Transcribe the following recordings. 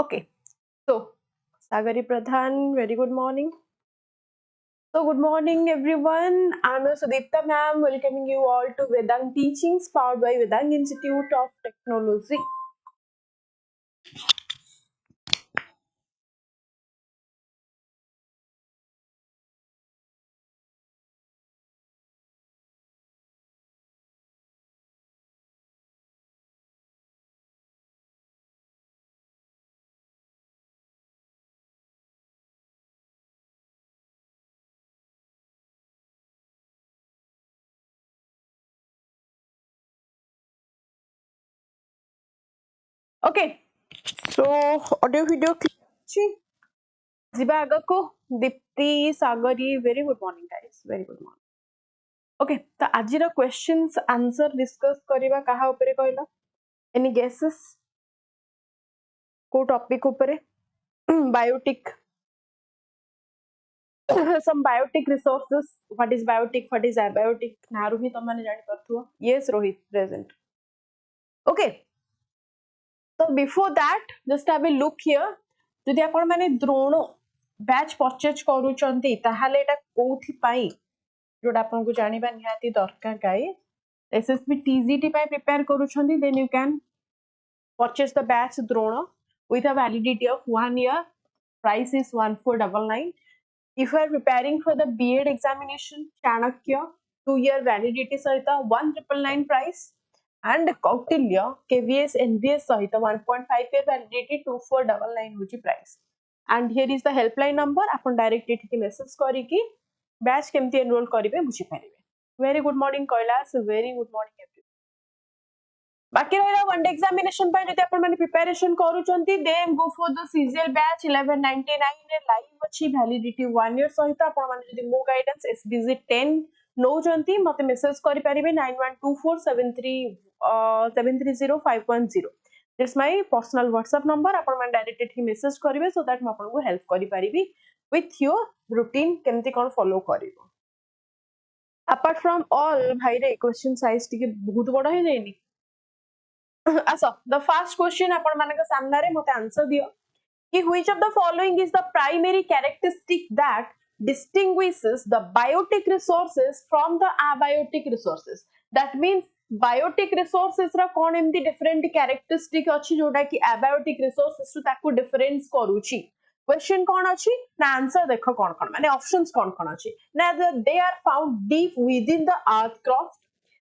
Okay, so Sagari Pradhan, very good morning. So good morning everyone. I'm Sudipta ma'am, welcoming you all to Vedang Teachings powered by Vedang Institute of Technology. Okay, so audio video clear. Jiba agako Dipti Sagari, very good morning guys, very good morning. Okay, तो आजिर questions answer discuss करिबा काहा उपरे कहला? Any guesses? को topic उपरे? Biotic. Some biotic resources. What is biotic? What is abiotic? नारू भी तमने जानी पड़थुआ. Yes, Rohit present. Okay. So before that, just have a look here. जदि आपण माने द्रोण बैच परचेज करूचंती ताहाले एटा कोथि पई जोडा आपण को जानिबा निहाती दरकार गाइस. SSB TGT पई prepare करूचंती, then you can purchase the batch drone with a validity of 1 year. Price is 1499. If you are preparing for the B.Ed examination, Chanakya 2-year validity sahita 1999 price, and Kautilya KVS NVS sahita 1.5-year validity 2499 huchi price. And here is the helpline number. Apan direct एठी message करके batch केमती enroll करिवे बुझी पारिवे. Very good morning Kailash, very good morning everyone. बाकी रहा one day examination पे जति आपण माने प्रिपरेशन करूचंती, then go for the CGL batch 1199 रे लाइव अछि, वैलिडिटी 1 ईयर सहित. आपण माने जति मो गाइडेंस एसबीजी 10 नौचंती मते मेसेज करि परिबे 9124730510. This my personal WhatsApp number. आपण माने डायरेक्ट ही मेसेज करिवे सो दैट म आपण को हेल्प करि परिबी विथ योर रूटीन केमती कोन फॉलो करिवो. अपार्ट फ्रॉम ऑल भाई रे क्वेश्चन साइज टिके बहुत बड़ हे जायनी. Also, the first question आपण मानक सामना रे मते आंसर दियो कि which of the following is the primary characteristic that distinguishes the biotic resources from the abiotic resources. That means biotic resources रा कोन एमती different characteristic अछि जोटा कि abiotic resources टू ताकू डिफरेंस करूची. क्वेश्चन कोन अछि ना आंसर देखो कोन कोन माने ऑप्शंस कोन कोन अछि ना. they are found deep within the earth crust.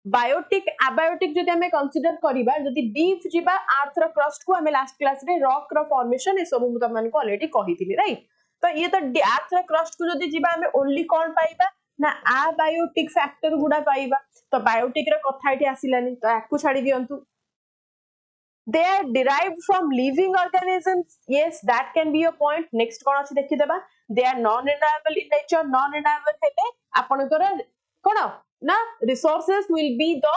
Biotic abiotic जदि हमें कंसीडर करिबा जदि डीप जिबा अर्थ रो क्रस्ट को हमें लास्ट क्लास रे रॉक रो फॉर्मेशन ए सब मुता मन को ऑलरेडी कहिथिली राइट. तो ये तो अर्थ रो क्रस्ट को जदि जिबा हमें ओनली कोन पाइबा ना एबायोटिक फैक्टर गुडा पाइबा. तो बायोटिक रो कथा एठी आसिलानी तो आकु छाडी दियंतु. They are derived from living organisms. Yes, that can be a point. Next कोन अछि देखि देबा. They are non renewable in nature. Non renewable हेले आपनकर कोन ना resources will be the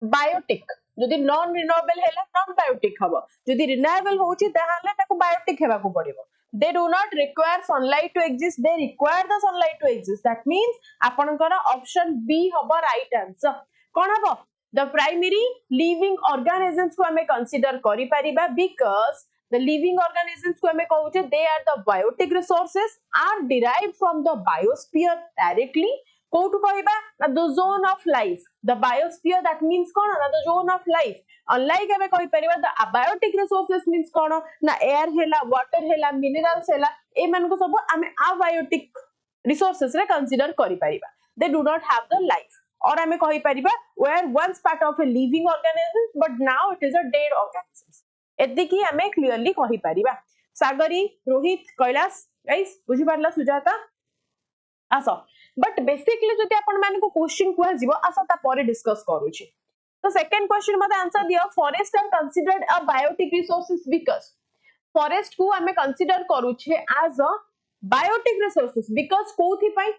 biotic. जदि non renewable हेला non biotic हबो. जदि renewable होउची ताहाले ताको biotic हेबा को पड़िबो. They do not require sunlight to exist. They require the sunlight to exist. That means आपनकर option B हबो right answer. कोन हबो the primary living organisms को हमें consider करि परिबा because the living organisms को हमें कहउचे they are the biotic resources are derived from the biosphere directly. कोठु कहबा ना the zone of life. The biosphere that means कोन ना the zone of life. Unlike हमें कहि परिबा the abiotic resources means कोन ना air हेला water हेला minerals हेला ए मन को सब हमें abiotic resources रे consider करि परिबा. They do not have the life. और हमें कहि परिबा were once part of a living organism but now it is a dead organism. एतिकी हमें क्लियरली कहि परिबा. सागरी, रोहित, कैलाश गाइस बुझि पारला सुजाता आसो. बट बेसिकली जति आपण माने को क्वेश्चन कुआ जीवो आसो ता परे डिस्कस करूची. तो सेकंड क्वेश्चन मते आंसर दियो. Forest are considered a biotic resources because forest को हमें कंसीडर करूछे as a biotic resources because कोथि पई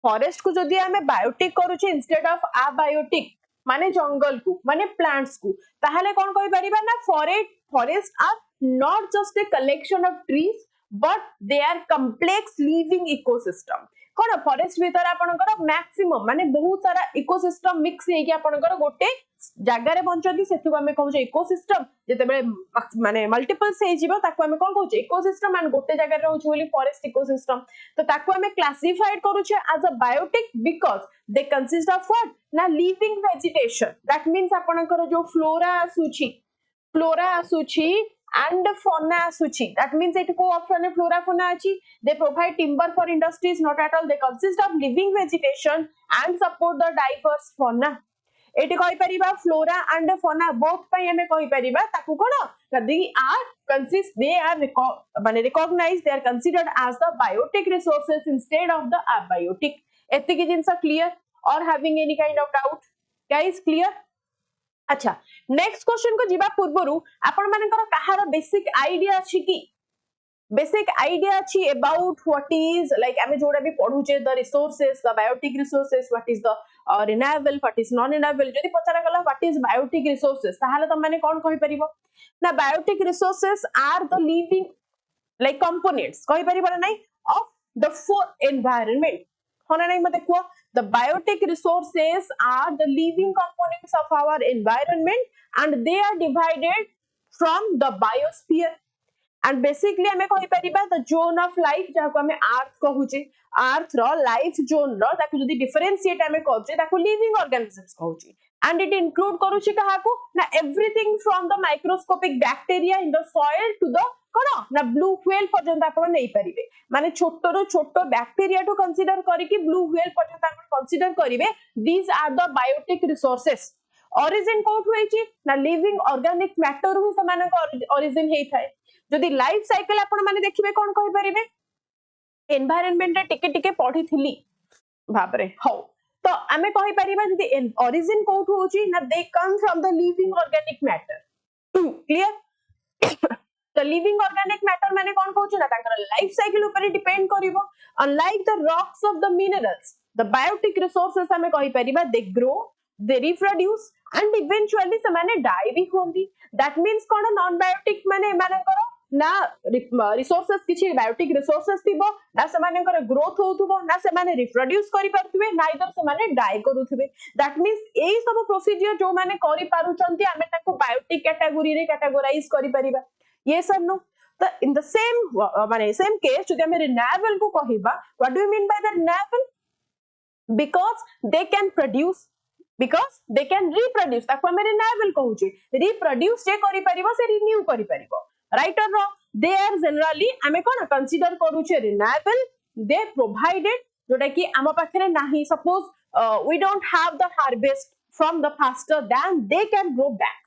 फॉरेस्ट को जदि हमें बायोटिक करूछे इंस्टेड ऑफ अबायोटिक माने जंगल को माने प्लांट्स को ताहाले कोन कहि परिबा ना forest are not just a collection of trees but they are complex living ecosystem. कोन फॉरेस्ट भीतर आपनकर मैक्सिमम माने बहुत सारा इकोसिस्टम मिक्स हेकी आपनकर गोटे जगह रे बंचती सेतु हमें कहू इकोसिस्टम जेते बेले माने मल्टीपल्स हे जीवो ताको हमें कोन कहू इकोसिस्टम एंड गोटे जगह रे रहउछ बोली फॉरेस्ट इकोसिस्टम तो ताको हमें क्लासिफाइड करूछे as a biotic because they consist of what ना लिविंग वेजिटेशन दैट मींस आपनकर जो फ्लोरा आसुची and fauna asuchi that means it को option है flora fauna अछि they provide timber for industries not at all they consist of living vegetation and support the diverse fauna eighty कहि परिबा flora and fauna both पई हमें कहि परिबा ताकू कोन they are consist they are माने recognized they are considered as the biotic resources instead of the abiotic एति की जिंस clear or having any kind of doubt guys clear अच्छा next question को जीवा पूर्वरु आपण मानकर कहार बेसिक आईडिया अछि की बेसिक आईडिया अछि अबाउट व्हाट इज लाइक हमें जोडा भी पढुचे the resources the biotic resources what is the renewable what is non renewable जदी पचारा गला व्हाट इज बायोटिक रिसोर्सेस ताहाले त माने कोन कहि परिबो ना biotic resources are the living like components कहि परिबो ना ऑफ द फोर एनवायरनमेंट होना नहीं मते को the biotic resources are the living components of our environment and they are divided from the biosphere and basically हमें कहि परिबा the zone of life जहा को हमें अर्थ कहूचे अर्थ रो लाइफ जोन रो ताकू जदी डिफरेंशिएट हमें कहूचे ताकू लिविंग ऑर्गेनिजम्स कहूची and it include करूची कहा को ना everything from the microscopic bacteria in the soil to the कोन ना ब्लू व्हेल पर्यंत आपण नै परिबे माने छोटो रो छोटो बैक्टीरिया टू कंसीडर करी कि ब्लू व्हेल पर्यंत आपण कंसीडर करिवे these are the biotic resources origin कोठ होईची ना लिविंग ऑर्गेनिक मैटर हु समान को origin हेई थाए जदी लाइफ साइकिल आपण माने देखिबे कोन कहि परिबे एनवायरनमेंट रे टिके टिके पढिथिली भाबरे हो तो हमें कहि परिबा जदी origin कोठ होची ना they come from the living organic matter clear the living organic matter माने कोन कहउछ ना ताकर लाइफ साइकिल ऊपर depend करिवो unlike the rocks of the minerals the biotic resources हमें कहि परिबा they grow they reproduce and eventually समाने die भी होंदी that means कोन नॉन बायोटिक माने मानकर ना रिसोर्सेस किछि बायोटिक रिसोर्सेस थिबो ना समानकर ग्रोथ होथुबो ना समाने रिप्रोड्यूस करि परथुबे नाइदर समाने डाई करूथुबे दैट मींस एई सब प्रोसीजर जो माने करि पारुचंती हमें ताको बायोटिक कैटेगरी रे कैटेगराइज करि परिबा yes or no the in the same माने same case जदि हमें renewable को कहिबा what do you mean by the renewable because they can produce because they can reproduce ताको हमें renewable कहउची reproduce जे करि परिबो से renew करि परिबो right or wrong they are generally हमें कोन consider करूचे renewable they provided जोटा कि हम पाखरे नाही suppose we don't have the harvest from the faster than they can grow back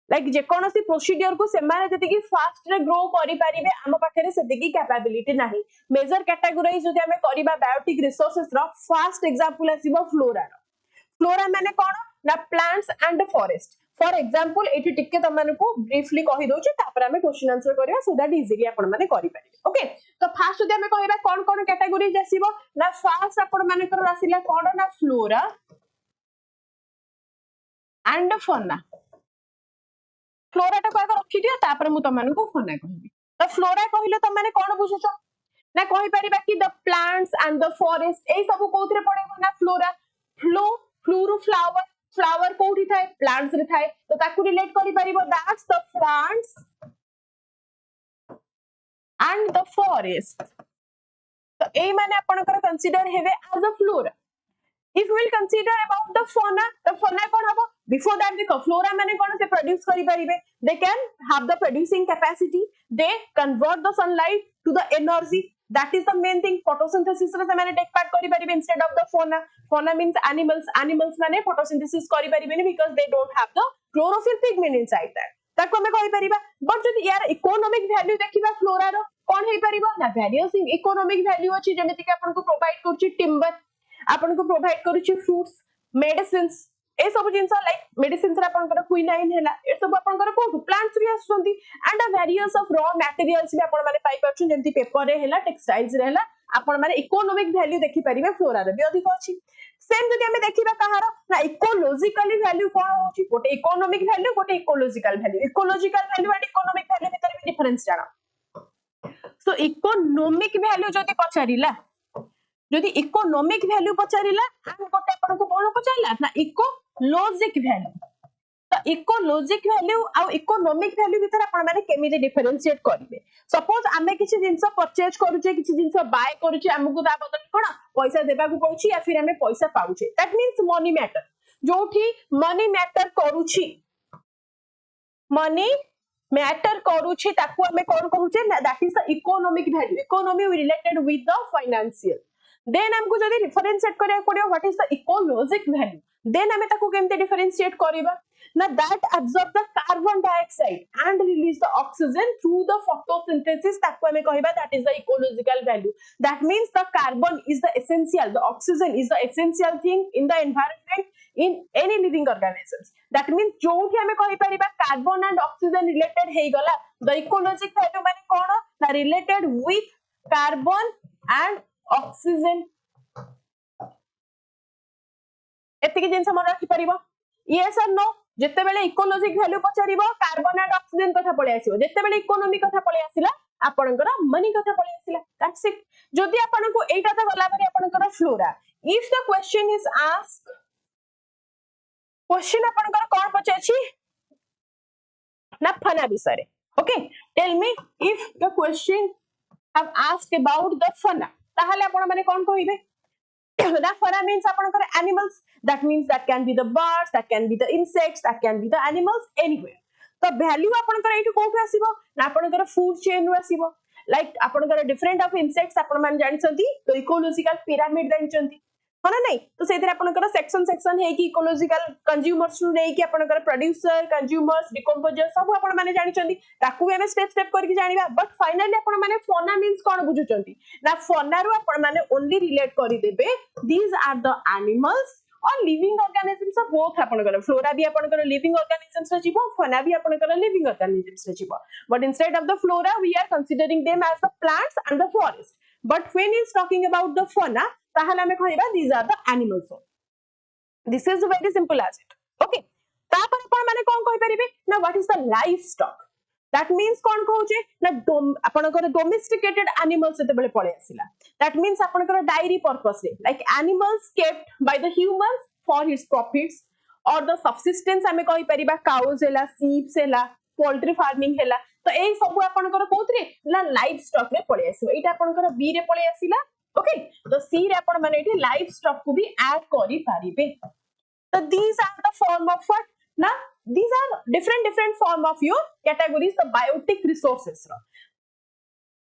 लाइक जे कोनोसी प्रोसीजर को सेमाने जति कि फास्ट रे ग्रो करि परिबे हम पाखरे सेति की कैपेबिलिटी नाही मेजर कैटेगराइज जदि हमें करिबा biotic resources row first example आसीबो flora माने कोन ना plants and forest for example एठी टिके तमन को ब्रीफली कहि दोछि तापर हमें क्वेश्चन आंसर करिया सो दैट इजीली आपण माने करि परिबे ओके तो फर्स्ट जदि हमें कहिबा कोन कोन कैटेगरीज आसीबो ना फर्स्ट आपण माने कर आसीला कोन ना फ्लोरा एंड फौना फ्लोरा टा को रखि दियो तापर मु तमन को फौना कहबी तो फ्लोरा कहिले तमने कोन बुझुछ ना कहि परिबा कि the plants and the forest ए सब कोथरे पड़ेबो ना फ्लोरा फ्लूरु फ्लावर कोठी थाए प्लांट्स रे थाए तो ताकू रिलेट करि परिबो that's the plants and the forest तो ए माने आपनकर कंसीडर हेबे as a flora if we will consider about the fauna kon habo before that the flora mane kon se produce kari paribe they can have the producing capacity they convert the sunlight to the energy that is the main thing photosynthesis re se mane take part kari paribe instead of the fauna means animals mane photosynthesis kari paribeni because they don't have the chlorophyll pigment inside that ताको हमें कहि परिबा but जदि यार economic value देखिबा flora रो कोन हे परिबा ना various economic value अछि जेमिति कि आपन को प्रोवाइड करछि टिम्बर आपन को प्रोवाइड करूची फ्रूट्स मेडिसिन्स ए सब जिंस लाइक मेडिसिन्स रे आपन को क्विनाइन हैला ए सब आपन को कोठु प्लांट्स रे आसुंती and various of raw materials भी आपन माने पाई परछु जेंति पेपर रे हैला टेक्सटाइल्स रे हैला आपन माने इकोनॉमिक वैल्यू देखि परिबे फ्लोरा रे भी अधिक अछि सेम जदि हमें देखिबा कहार ना इकोलॉजिकली वैल्यू कोन होची गोटे इकोनॉमिक वैल्यू गोटे ecological value and economic value भीतर भी डिफरेंस जाना सो इकोनॉमिक वैल्यू जदि पछारिला जदि इकोनॉमिक वैल्यू पचारिला हम गोटे आपन को कोन पचारिला ना इकोलॉजिक वैल्यू तो इकोलॉजिक वैल्यू आ इकोनॉमिक वैल्यू भीतर आपन माने केमिति डिफरेंशिएट करिवे सपोज आमे किछि जिंस परचेज करूचे किछि जिंस बाय करूचे हमकु ता बदल कोन पैसा देबा को पड़ुची या फिर हमें पैसा पाउचे दैट मींस मनी मैटर जोठी मनी मैटर करूची मनी मैटर करूची ताकू हमें कोन कहूचे that is the economic value economy related with the financial then हमको जदि डिफरेंशिएट करिया पड़ियो what is the ecologic value then हमें ताकू केमते डिफरेंशिएट करिबा ना that absorb the carbon dioxide and release the oxygen through the photosynthesis ताकू हमें कहिबा that is the ecological value that means the carbon is the essential the oxygen is the essential thing in the environment in any living organisms that means जोठी हमें कहि परिबा carbon and oxygen related हेई गला the ecologic value माने कोन ना related with carbon and oxygen एतिके जिंस मन राखि परिबो yes or no जेते बेले इकोलॉजिक वैल्यू पचारिबो कार्बन एंड ऑक्सीजन कथा पळे आसीबो जेते बेले इकोनॉमी कथा पळे आसीला आपनकर मनी कथा पळे आसीला दैट्स इट जदि आपनको एटा त गला परे आपनकर flora if the question is asked question आपनकर कोन पचाछि ना फना विषय okay tell me if the question have asked about the fauna ताहाले आपण माने कोन कहिबे that fana means apanakar animals that means that can be the birds that can be the insects that can be the animals anywhere तो value apanakar एठु कोठु आसीबो ना apanakar food chain row आसीबो like apanakar different of insects आपण मान जानिसंती तो ecological pyramid जानिसंती हना नहीं तो सेतिर आपनकर section है कि इकोलॉजिकल कंज्यूमर्स नु नै कि आपनकर प्रोड्यूसर कंज्यूमर्स डिकंपोजर सब आपण माने जानि चंदी ताकू भी हमें स्टेप करके जानिबा बट फाइनली आपण माने फौना मींस कोन बुझु चंदी ना फौना रो आपण माने ओनली रिलेट करि देबे दीस आर द एनिमल्स और लिविंग ऑर्गेनिजम्स ऑफ बोथ आपनकर फ्लोरा भी आपनकर लिविंग ऑर्गेनिजम्स रे जीवो फौना भी आपनकर लिविंग ऑर्गेनिजम्स रे जीवो but instead of the flora we are considering them as the plants and the forest but when is talking about the fauna ताहले हमें कहिबा these are the animals this is very simple as it okay तापर आपण माने कोन कहि परिबे ना what is the livestock that means कोन कहउचे ना आपनकर domesticated animals सेते बेले पळे आसिला that means आपनकर dairy purpose रे like animals kept by the humans for his profits or the subsistence हमें कहि परिबा cows हैला sheep हैला poultry farming हैला तो एई सब आपनकर कोथरे ना livestock रे पळे आसिबो एटा आपनकर बी रे पळे आसिला ओके तो सी रे आपण माने एठी लाइव स्टॉक को भी ऐड करि पारिबे तो these are the form of what ना these are different form of your categories the biotic resources रो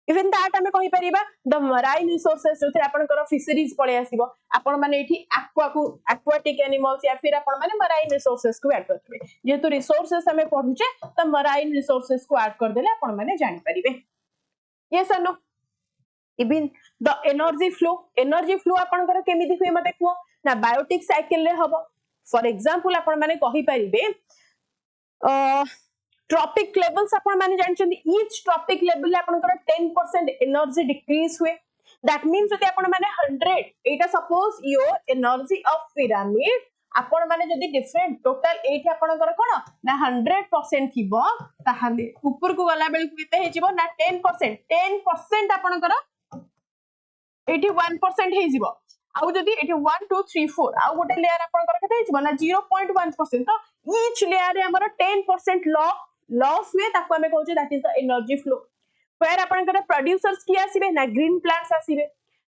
इवन दैट हमें कहि परिबा द मराइन रिसोर्सेस जो थे आपनकर फिशरीज पळे आसीबो आपण माने एठी एक्वाटिक एनिमल्स या फिर आपण माने मराइन रिसोर्सेस को ऐड करबे जेतु रिसोर्सेस हमें पढुचे त मराइन रिसोर्सेस को ऐड कर देले आपण माने जानि परिबे yes or no even the energy flow आपनकर केमिति हुए मते को ना बायोटिक साइकिल रे हबो फॉर एग्जांपल आपण माने कहि परिबे ट्रॉपिक लेवल्स आपण माने जानछन्ती ईच ट्रॉपिक लेवल आपनकर 10% एनर्जी डिक्रीज हुए दैट मींस जदि आपण माने 100 एटा suppose your energy of pyramid आपण माने जदि डिफरेंट टोटल एठी आपनकर कोन ना 100% थिबो ताहाले ऊपर को गला बेल केते हे जिवो ना 10% आपनकर 81% हे जिवो आउ जदि 1 2 3 4 आउ गोटे लेयर आपनकर केते हे जिवो ना 0.1% तो ईच लेयर रे हमर 10% लॉस हुए ताको हमें कहउचे that is the energy flow where आपनकर प्रोड्यूसर्स की आसीबे ना ग्रीन प्लांट्स आसीबे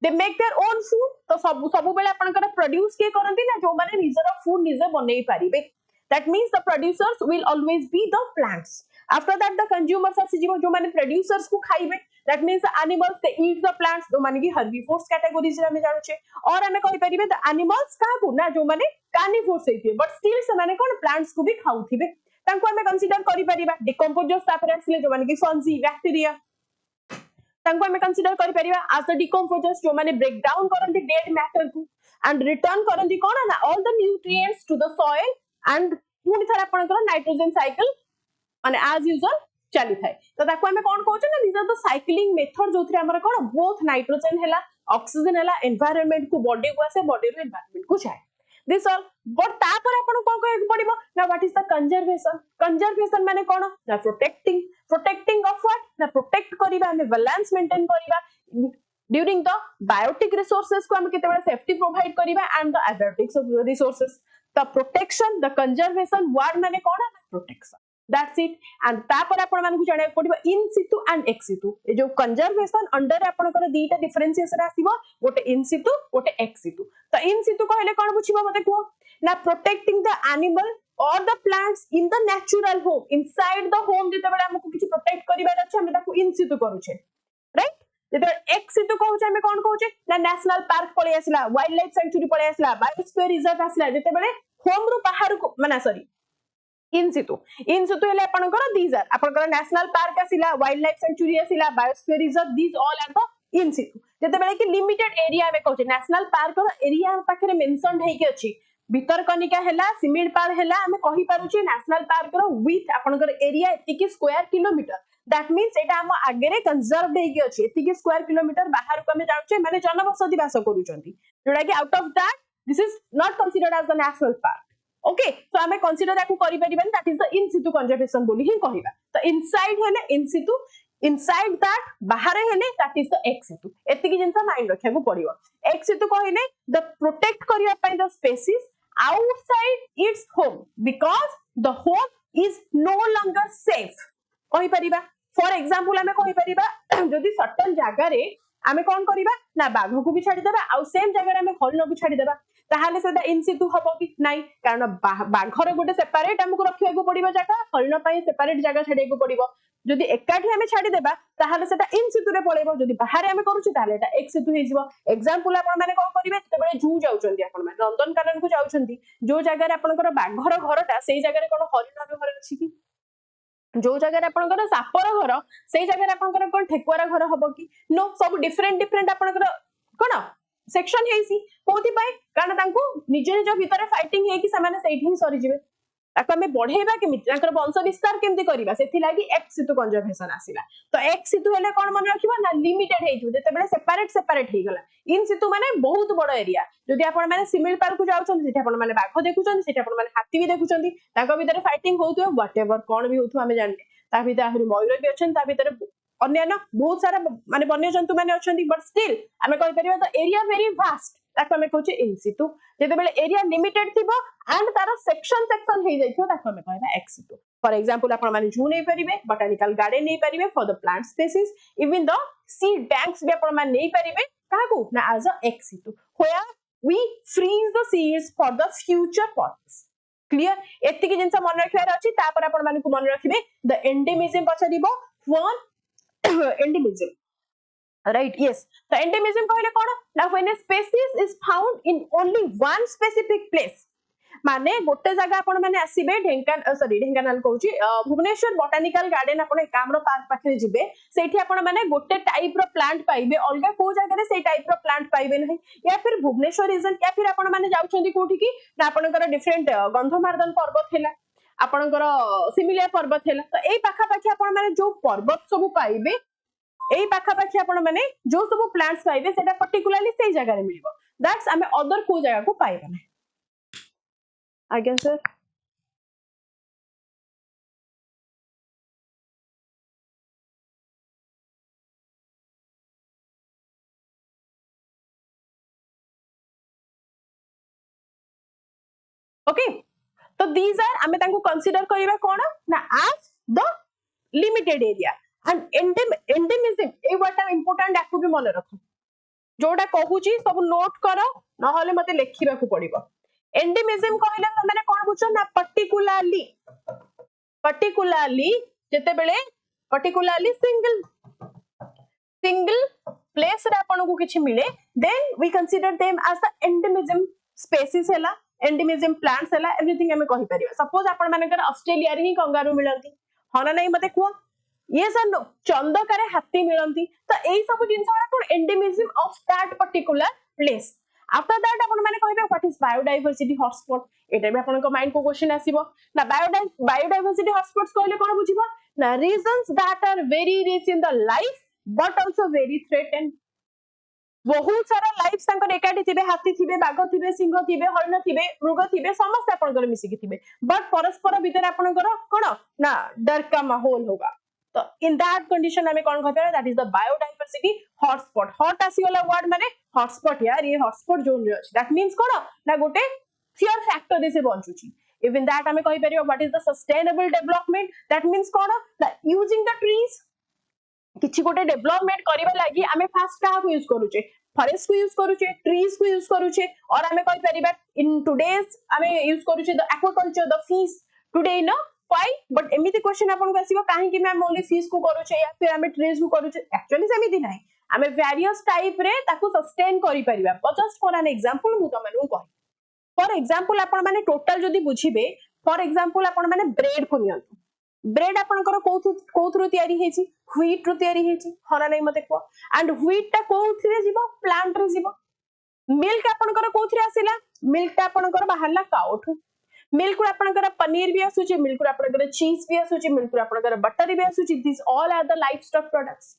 they make their own food तो सब बेले आपनकर प्रोड्यूस के करंती ना जो माने निजर फूड निजे बनै पारिबे that means the producers will always be the plants after that the consumers आसी जीवो जो माने प्रोड्यूसर्स को खाइबे that means the animals they eat the plants जो माने की हर्बीवोर्स कैटेगरीज रे हमें जानुचे और हमें कहि परिबे द एनिमल्स का को ना जो माने कार्निवोर्स हेतिबे बट स्टिल से माने कोन प्लांट्स को भी खाउथिबे तांको हमें कंसीडर करि परिबा डिकंपोजर्स तापर आसीले जो माने की फंजी बैक्टीरिया तांको हमें कंसीडर करि परिबा as the decomposers जो माने ब्रेक डाउन करंती डेड मैटर को एंड रिटर्न करंती कोन ना all the nutrients to the soil and पुनी थरा आपनकर नाइट्रोजन साइकिल माने एज यूजुअल चली थाए तो ताको हमें कोन कहउछ ना this are the cycling method जोथरे हमर कोन बोथ नाइट्रोजन हैला ऑक्सीजन हैला एनवायरनमेंट को बॉडी को आसे बॉडी रो एनवायरनमेंट को जाए दिस ऑल बट तापर आपन कोन कहै पड़िबो ना व्हाट इज द कंजर्वेशन माने कोन ना प्रोटेक्टिंग ऑफ व्हाट ना प्रोटेक्ट करिबा हमें बैलेंस मेंटेन करिबा ड्यूरिंग द बायोटिक रिसोर्सेस को हम केतेबेले सेफ्टी प्रोवाइड करिबा and the abiotics of resources the protection the conservation word माने कोन प्रोटेक्शन दैट्स इट एंड तापर आपण मानकु जाने पड़िबो इन सितु एंड एक्स सितु ए जो कंजर्वेशन अंडर आपनकर दीटा डिफरेंशिएशन आसीबो गोटे इन सितु गोटे एक्स सितु तो इन सितु कहले कोन बुझिबो मते को ना protecting the animal or the plants in the natural home inside the home जेते बेले हमकु किछि प्रोटेक्ट करिबार अछि हम ताकू इन सितु करूछे राइट जेते एक्स सितु कहूछे हम कोन कहूछे ना नेशनल पार्क पळे आसिला वाइल्ड लाइफ सेंचुरी पळे आसिला बायोस्फीयर रिजर्व आसिला जेते बेले होम रु बाहर को माने सॉरी इन सितु हेले आपनकर दीज आर आपनकर नेशनल पार्क आसिला वाइल्ड लाइफ सेंचुरी आसिला biosphere reserve these all are the in situ जेते बेले कि लिमिटेड एरिया में कहूछे नेशनल पार्क रो एरिया पाखरे मेंशन हेकी अछि भितरकनिका हैला सिमिलपाल हैला हमें कहि पारुची नेशनल पार्क रो विथ आपनकर एरिया एतिकी स्क्वायर किलोमीटर दैट मींस एटा हम आगेरे कंजर्वड हेकी अछि एतिकी स्क्वायर किलोमीटर बाहर को हमें जाउछे माने जनबसति वास करूचंती जोडा कि out of that this is not considered as the national park okay so हमें कंसीडर याकू करि परिबन that is the in situ conservation बोली ही कहिबा तो इनसाइड हेले इन सितु इनसाइड दैट बाहर हेले that is the ex situ एतिकी जिंसा माइंड रखिया को पड़िबो एक्स सितु कहिले द प्रोटेक्ट करिया पई the species outside its home because the home is no longer safe कहि परिबा फॉर एग्जांपल हमें कहि परिबा जदि सर्टेन जागा रे हमें कोन करिबा ना बाघ को भी छाडी देबा आ सेम जागा रे हमें हरिण को छाडी देबा ताहाले सेदा इन सितु हबो कि नाही कारण बाघर गोटे सेपरेट हमको रखिया को पड़िबो जागा हरिण पई सेपरेट जागा छाडी को पड़िबो जदि एकाठी हमें छाडी देबा ताहाले सेटा इन सितु रे पळेबो जदि बाहर हमें करूची ताहाले एटा एक सितु हे जिवो एग्जांपल आपण माने कोन करिवे तबे जू जाउचंदी आपण माने नंदन कानन को जाउचंदी जो जागा रे आपनकर बाघर घरटा सेही जागा रे कोन हरिण घर अछि कि जो जगह आपनकर सापर घर सेही जगह आपनकर कोन ठेकुआर घर हबो कि नो सब डिफरेंट डिफरेंट आपनकर कोन सेक्शन हेसी कोथि पाए कारण तांको निज निज भीतर फाइटिंग हे कि सामाने सेठी ही सरी जिवे ताको हमें बढ़ेबा केमिति तांकर वंश विस्तार केमिति करिबा सेथि लागि एक्स सितु कंजर्वेशन आसिला तो एक्स सितु हेले कोन मन रखिबा ना लिमिटेड हे जेते बेले सेपरेट हे गला इन सितु माने बहुत बड़ एरिया जदि आपण माने सिमिल पार्क को जाउछन सेठी आपण माने बाघ देखुछन सेठी आपण माने हाथी भी देखुछन ताको भीतर फाइटिंग होउतो व्हाटएवर कोन भी होउतो हमें जानने ता भीतर आहुरी मयूर भी अछन ता भीतर अन्य बहुत सारा माने वन्य जंतु माने अछंती बट स्टिल हमें कहि परिबा तो एरिया वेरी वास्ट ताको हमें कहूचे इन सितु जेते बेले एरिया लिमिटेड थिबो एंड तार सेक्शन हे जाइथो ताको हमें कहबा एक्स सितु फॉर एग्जांपल आपण माने जू नै परिबे बोटानिकल गार्डन नै परिबे for the plant species even the seed banks भी आपण माने नै परिबे काको ना as a ex situ where we freeze the seeds for the future purpose clear एतिकी जिंस मन रखिबार अछि तापर आपण माने को मन रखिबे द एंडेमिज्म पछदिबो one endemism right yes so endemism कहले कोन ना when a species is found in only one specific place माने गोटे जगह आपण माने आसीबे ढेंकानाल कहूची भुवनेश्वर बोटानिकल गार्डन आपण एकाम्र पार्क पाखे जिबे सेठी आपण माने गोटे टाइप रो प्लांट पाइबे अलगा को जगह रे सेही टाइप रो प्लांट पाइबे नहीं या फिर भुवनेश्वर रीजन या फिर आपण माने जाउछंदी कोठी की ना आपणकर डिफरेंट गंधमार्दन पर्वत हैला आपणकर सिमिलर पर्वत हैला तो एई पाखा पाखी आपण माने जो पर्वत सब पाइबे एई पाखा पाखी आपण माने जो सब प्लांट्स पाइबे सेटा पर्टिकुलरली सेही जगह रे मिलिबो दैट्स हमें अदर को जगह को पाइबा नहीं आज्ञा सर ओके तो दीज आर हमें तांको कंसीडर करिबा कोन ना as the limited area and endemism ए वर्डटा इंपोर्टेंट आपको भी मन रखो जोटा कहूची सब नोट करो न होले मते लेखिबा को पड़िबो एंडेमिज्म कहले तमे कोन बुझो ना पर्टिकुलरली जेते बेले पर्टिकुलरली सिंगल प्लेस रे आपन को किछि मिले then we consider them as the endemism species हैला एंडेमिज्म प्लांट्स हैला एवरीथिंग हमें कहि परिबा सपोज आपन मानकर ऑस्ट्रेलिया रे ही कंगारू मिलंती हना नहीं मते को ये सर चंदकारे हाथी मिलंती तो एई सब जिंस कोन endemism of that particular place after that अपन माने कहबे व्हाट इज बायोडायवर्सिटी हॉटस्पॉट एटा भी आपन को माइंड को क्वेश्चन आसीबो ना बायोडायवर्सिटी हॉटस्पॉट्स कहले कोन बुझिबो ना regions that are very rich in the life but also very threatened बहुत सारा लाइफ संकर एकाठी थिबे हाथी थिबे बाघ थिबे सिंह थिबे हरिण थिबे मृग थिबे समस्त आपनकर मिसिकी थिबे बट परस्पर भीतर आपनकर कोन ना डर का माहौल होगा तो इन दैट कंडीशन हमें कौन कहते हैं that is the biodiversity hotspot hot आसीगला वर्ड माने हॉटस्पॉट यार ये हॉटस्पॉट जोन रे अछि दैट मींस कोन ना गोटे फियर फैक्टर दे से बंचुची इवन दैट हमें कहि परियो what is the sustainable development that means cone using the trees किछि गोटे डेवलपमेंट करबा लागि हमें फास्ट का यूज करूचे फॉरेस्ट को यूज करूचे ट्रीज को यूज करूचे और हमें कहि परिबा इन टुडेज हमें यूज करूचे the aquaculture the fish today no why but एमिति क्वेश्चन आपन को आसीबो काहे कि मैम ओनली फिश को करूचे या फिर हमें ट्रीज को करूचे एक्चुअली सेमिति नाही हमें वेरियस टाइप रे ताको सस्टेन करि परिबा जस्ट फॉर एन एग्जांपल मु त मानु कहि फॉर एग्जांपल आपन माने टोटल जदी बुझिबे फॉर एग्जांपल आपन माने ब्रेड को नियंतु ब्रेड आपनकर कोथुरु तयारी हेची व्हीट रु तयारी हेची हना नै मते को एंड व्हीट ता कोथुरे जीवो प्लांट रे जीवो मिल्क आपनकर कोथुरे आसीला मिल्क ता आपनकर बाहरला काउठु मिल्क रु आपनकर पनीर भी आसुची मिल्क रु आपनकर चीज भी आसुची मिल्क रु आपनकर बटर भी आसुची this all are the life stock products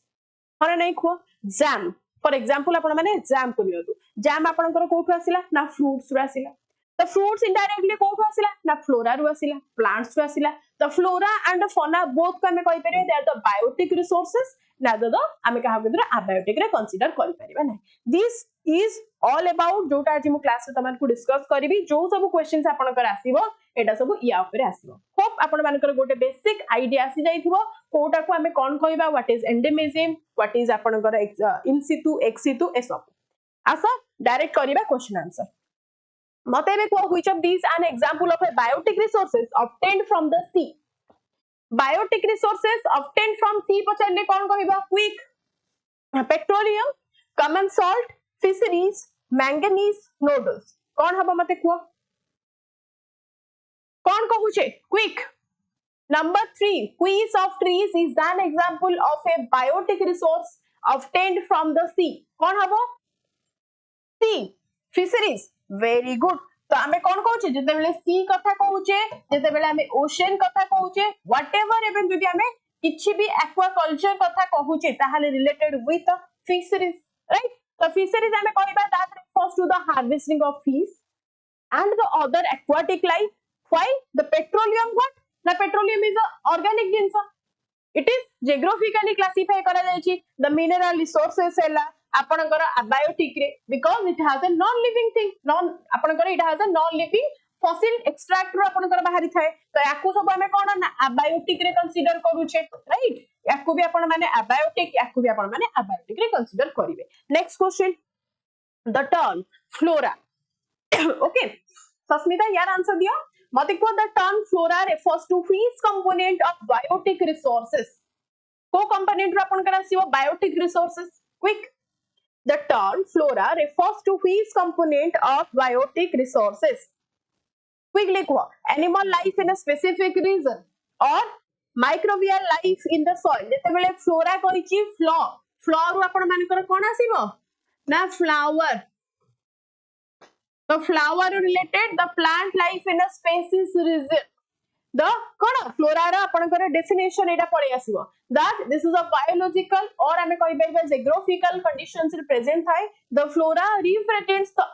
हना नै को जैम फॉर एग्जांपल आपन माने जैम को नियंतु जैम आपनकर कोथु आसीला ना फ्रूट्स रु आसीला the fruits indirectly कोठु आसीला ना फ्लोरा रु आसीला प्लांट्स रु आसीला the flora and the fauna both को हमें कहि परिबे they are the biotic resources neither the हमें कहा बिदरा abiotic रे कंसीडर करि परिबा नै this is all about जोटा आज मु क्लास रे तमन को डिस्कस करिवि जो सब क्वेश्चंस आपनकर आसीबो एटा सब या ऊपर आसीबो होप आपन मानकर गोटे बेसिक आईडिया आसी जाइथिबो कोटा को हमें कोन कहिबा what is endemism what is आपनकर इन सितु एक्स सितु ए सब आसा डायरेक्ट करिबा क्वेश्चन आंसर मते बे को which of these an example of a biotic resources obtained from the sea biotic resources obtained from sea पचले कोन कहिबा quick petroleum common salt fisheries manganese nodules कोन हबो मते को कोन कहूचे quick number 3 quiz of trees is an example of a biotic resource obtained from the sea कोन हबो sea fisheries वेरी गुड तो हमें कोन कहूचे जते बेले सी कथा कहूचे जते बेले हमें ओशन कथा कहूचे व्हाटएवर इवन जदी हमें किछि भी एक्वाकल्चर कथा कहूचे ताहाले रिलेटेड विथ फिशरीज राइट तो फिशरीज हमें कहबा that refers to the harvesting of fish and the other aquatic life while the petroleum what the petroleum is a organic jeans it is geographically classify करा जायछि the mineral resources हैला आपनकर abiotic रे because it has a non living thing non आपनकर it has a non living fossil extract रो आपनकर बाहरी थाए तो याकू सब हमें कोन ना abiotic रे कंसीडर करूचे राइट याकू भी आपन माने abiotic याकू भी आपन माने abiotic रे कंसीडर करिवे next question the term flora okay Sasmita यार आंसर दियो मते को the term flora refers to which component of biotic resources को कंपोनेंट रो आपनकर आसीबो biotic resources quick The term flora refers to which component of biotic resources? Quickly, animal life in a specific region or microbial life in the soil. जते बेले flora कहिची flower रो आपण मानकर कोन आसीबो ना flower the flower related the plant life in a species region the cone flora रा आपनकर definition एटा पळे आसीबो that this is a biological or हमें कहि परबा geographical conditions present थाए the flora represents the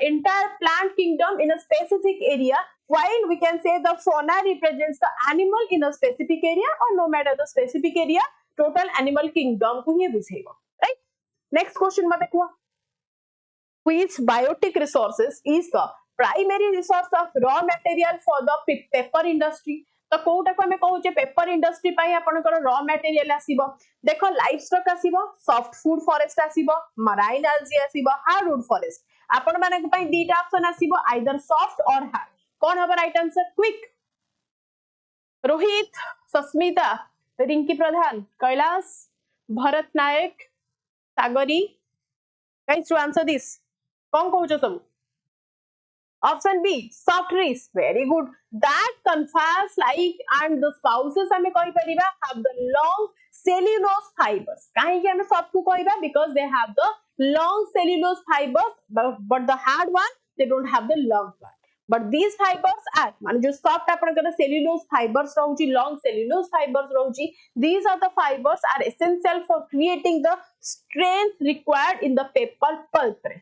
entire plant kingdom in a specific area while we can say the fauna represents the animal in a specific area or no matter the specific area total animal kingdom को ही बुझेबो right next question मते को which biotic resources is the primary resource of raw material for the paper industry तो कोटा को हमें कहूचे paper industry पई आपनकर raw material आसीबो देखो लाइफ स्टॉक आसीबो सॉफ्ट फूड फॉरेस्ट आसीबो मराइन एल्गी आसीबो हार्डवुड फॉरेस्ट आपन माने पई दीटा ऑप्शन आसीबो आइदर सॉफ्ट और हार्ड कोन हबो right answer quick Rohit Sasmita Rinki Pradhan Kailash Bharat Nayak Sagari guys to answer this कोन कहूचो सब Option B, soft trees. Very good. That confers like and the spouses हमें कहि परिबा have the long cellulose fibers. काहे कि हमें soft को कहिबा because they have the long cellulose fibers but the hard one they don't have the long one. But these fibers are माने जो soft आपनकर cellulose fibers रहउची long cellulose fibers रहउची these are the fibers are essential for creating the strength required in the paper pulp.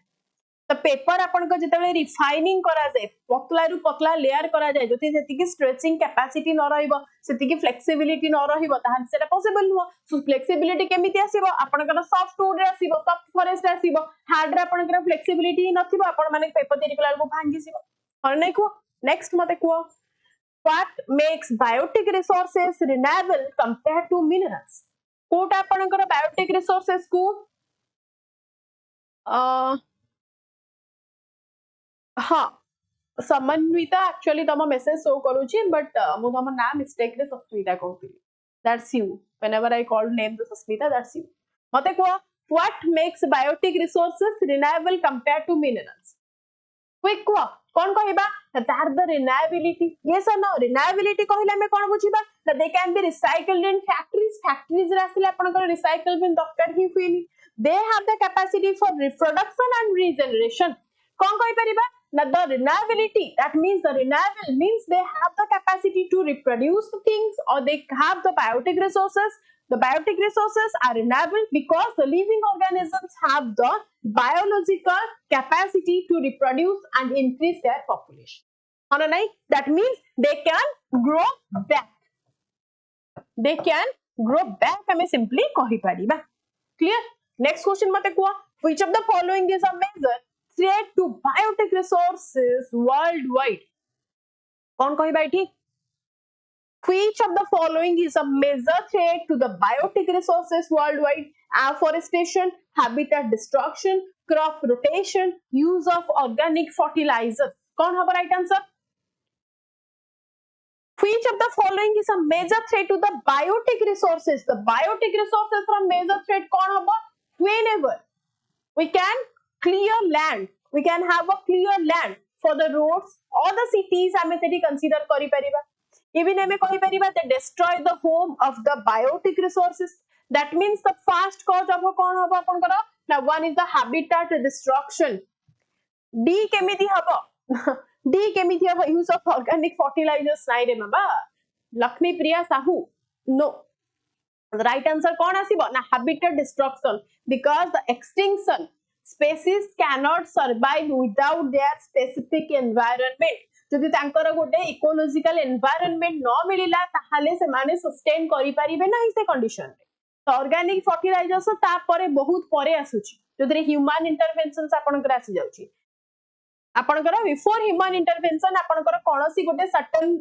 तो paper आपनको जितने refining करा जाए पतला रु पतला लेयर करा जाए जति सेतिकी स्ट्रेचिंग कैपेसिटी न रहइबो सेतिकी फ्लेक्सिबिलिटी न रहइबो ताहान सेटा पॉसिबल नुह सो फ्लेक्सिबिलिटी केमिति आसीबो आपनकर सॉफ्ट वुड रे आसीबो सॉफ्ट फॉरेस्ट रे आसीबो हार्ड रे आपनकर फ्लेक्सिबिलिटी नथिबो आपन माने पेपर तैयारी कला को भांगी सिबो और नै को नेक्स्ट मते को what makes biotic resources renewable compared to minerals Kota आपनकर biotic resources को हाँ समन्विता एक्चुअली तम मेसेज शो करूची बट मु तम ना मिस्टेक रे सस्मिता कहूली that's you whenever I called name the Sasmita that's you मते को what makes biotic resources reliable compare to minerals quick को कोन कहबा that the reliability yes or no reliability कहले हमें कोन बुझिबा they can be recycled in factories रे आसिले आपनकर रिसाइकल बिन दरकार ही हुइनी they have the capacity for reproduction and regeneration कोन कहि परिबा now the renewability that means the renewable means they have the capacity to reproduce things or they have the biotic resources are renewable because the living organisms have the biological capacity to reproduce and increase their population or nahi that means they can grow back hame simply kahi pariba clear next question mate kuha which of the following is a major threat to biotic resources worldwide कौन कहिबा इठी which of the following is a major threat to the biotic resources worldwide afforestation habitat destruction crop rotation use of organic fertilizers कौन हबो right answer which of the following is a major threat to the biotic resources are a major threat कौन हबो whenever we can clear land we can have a clear land for the roads or the cities ame seti consider kari pariba even ame kahi pariba they destroy the home of the biotic resources that means the first cause of kon hobo apankara now one is the habitat destruction d kemiti hobo use of organic fertilizers nai re baba lakshmi priya sahu no the right answer kon asibo na habitat destruction because the extinction species cannot survive without their specific environment जदि तांकर गोटे ecological environment न मिलिला ताहाले से माने sustain करि परिबे नाही से कंडीशन रे तो ऑर्गेनिक फर्टिलाइजर्स ता परे बहुत परे आसुची जदि ह्यूमन इंटरवेंशंस आपनकर आसी जाउची आपनकर बिफोर ह्यूमन इंटरवेंशन आपनकर कोनोसी गोटे सर्टेन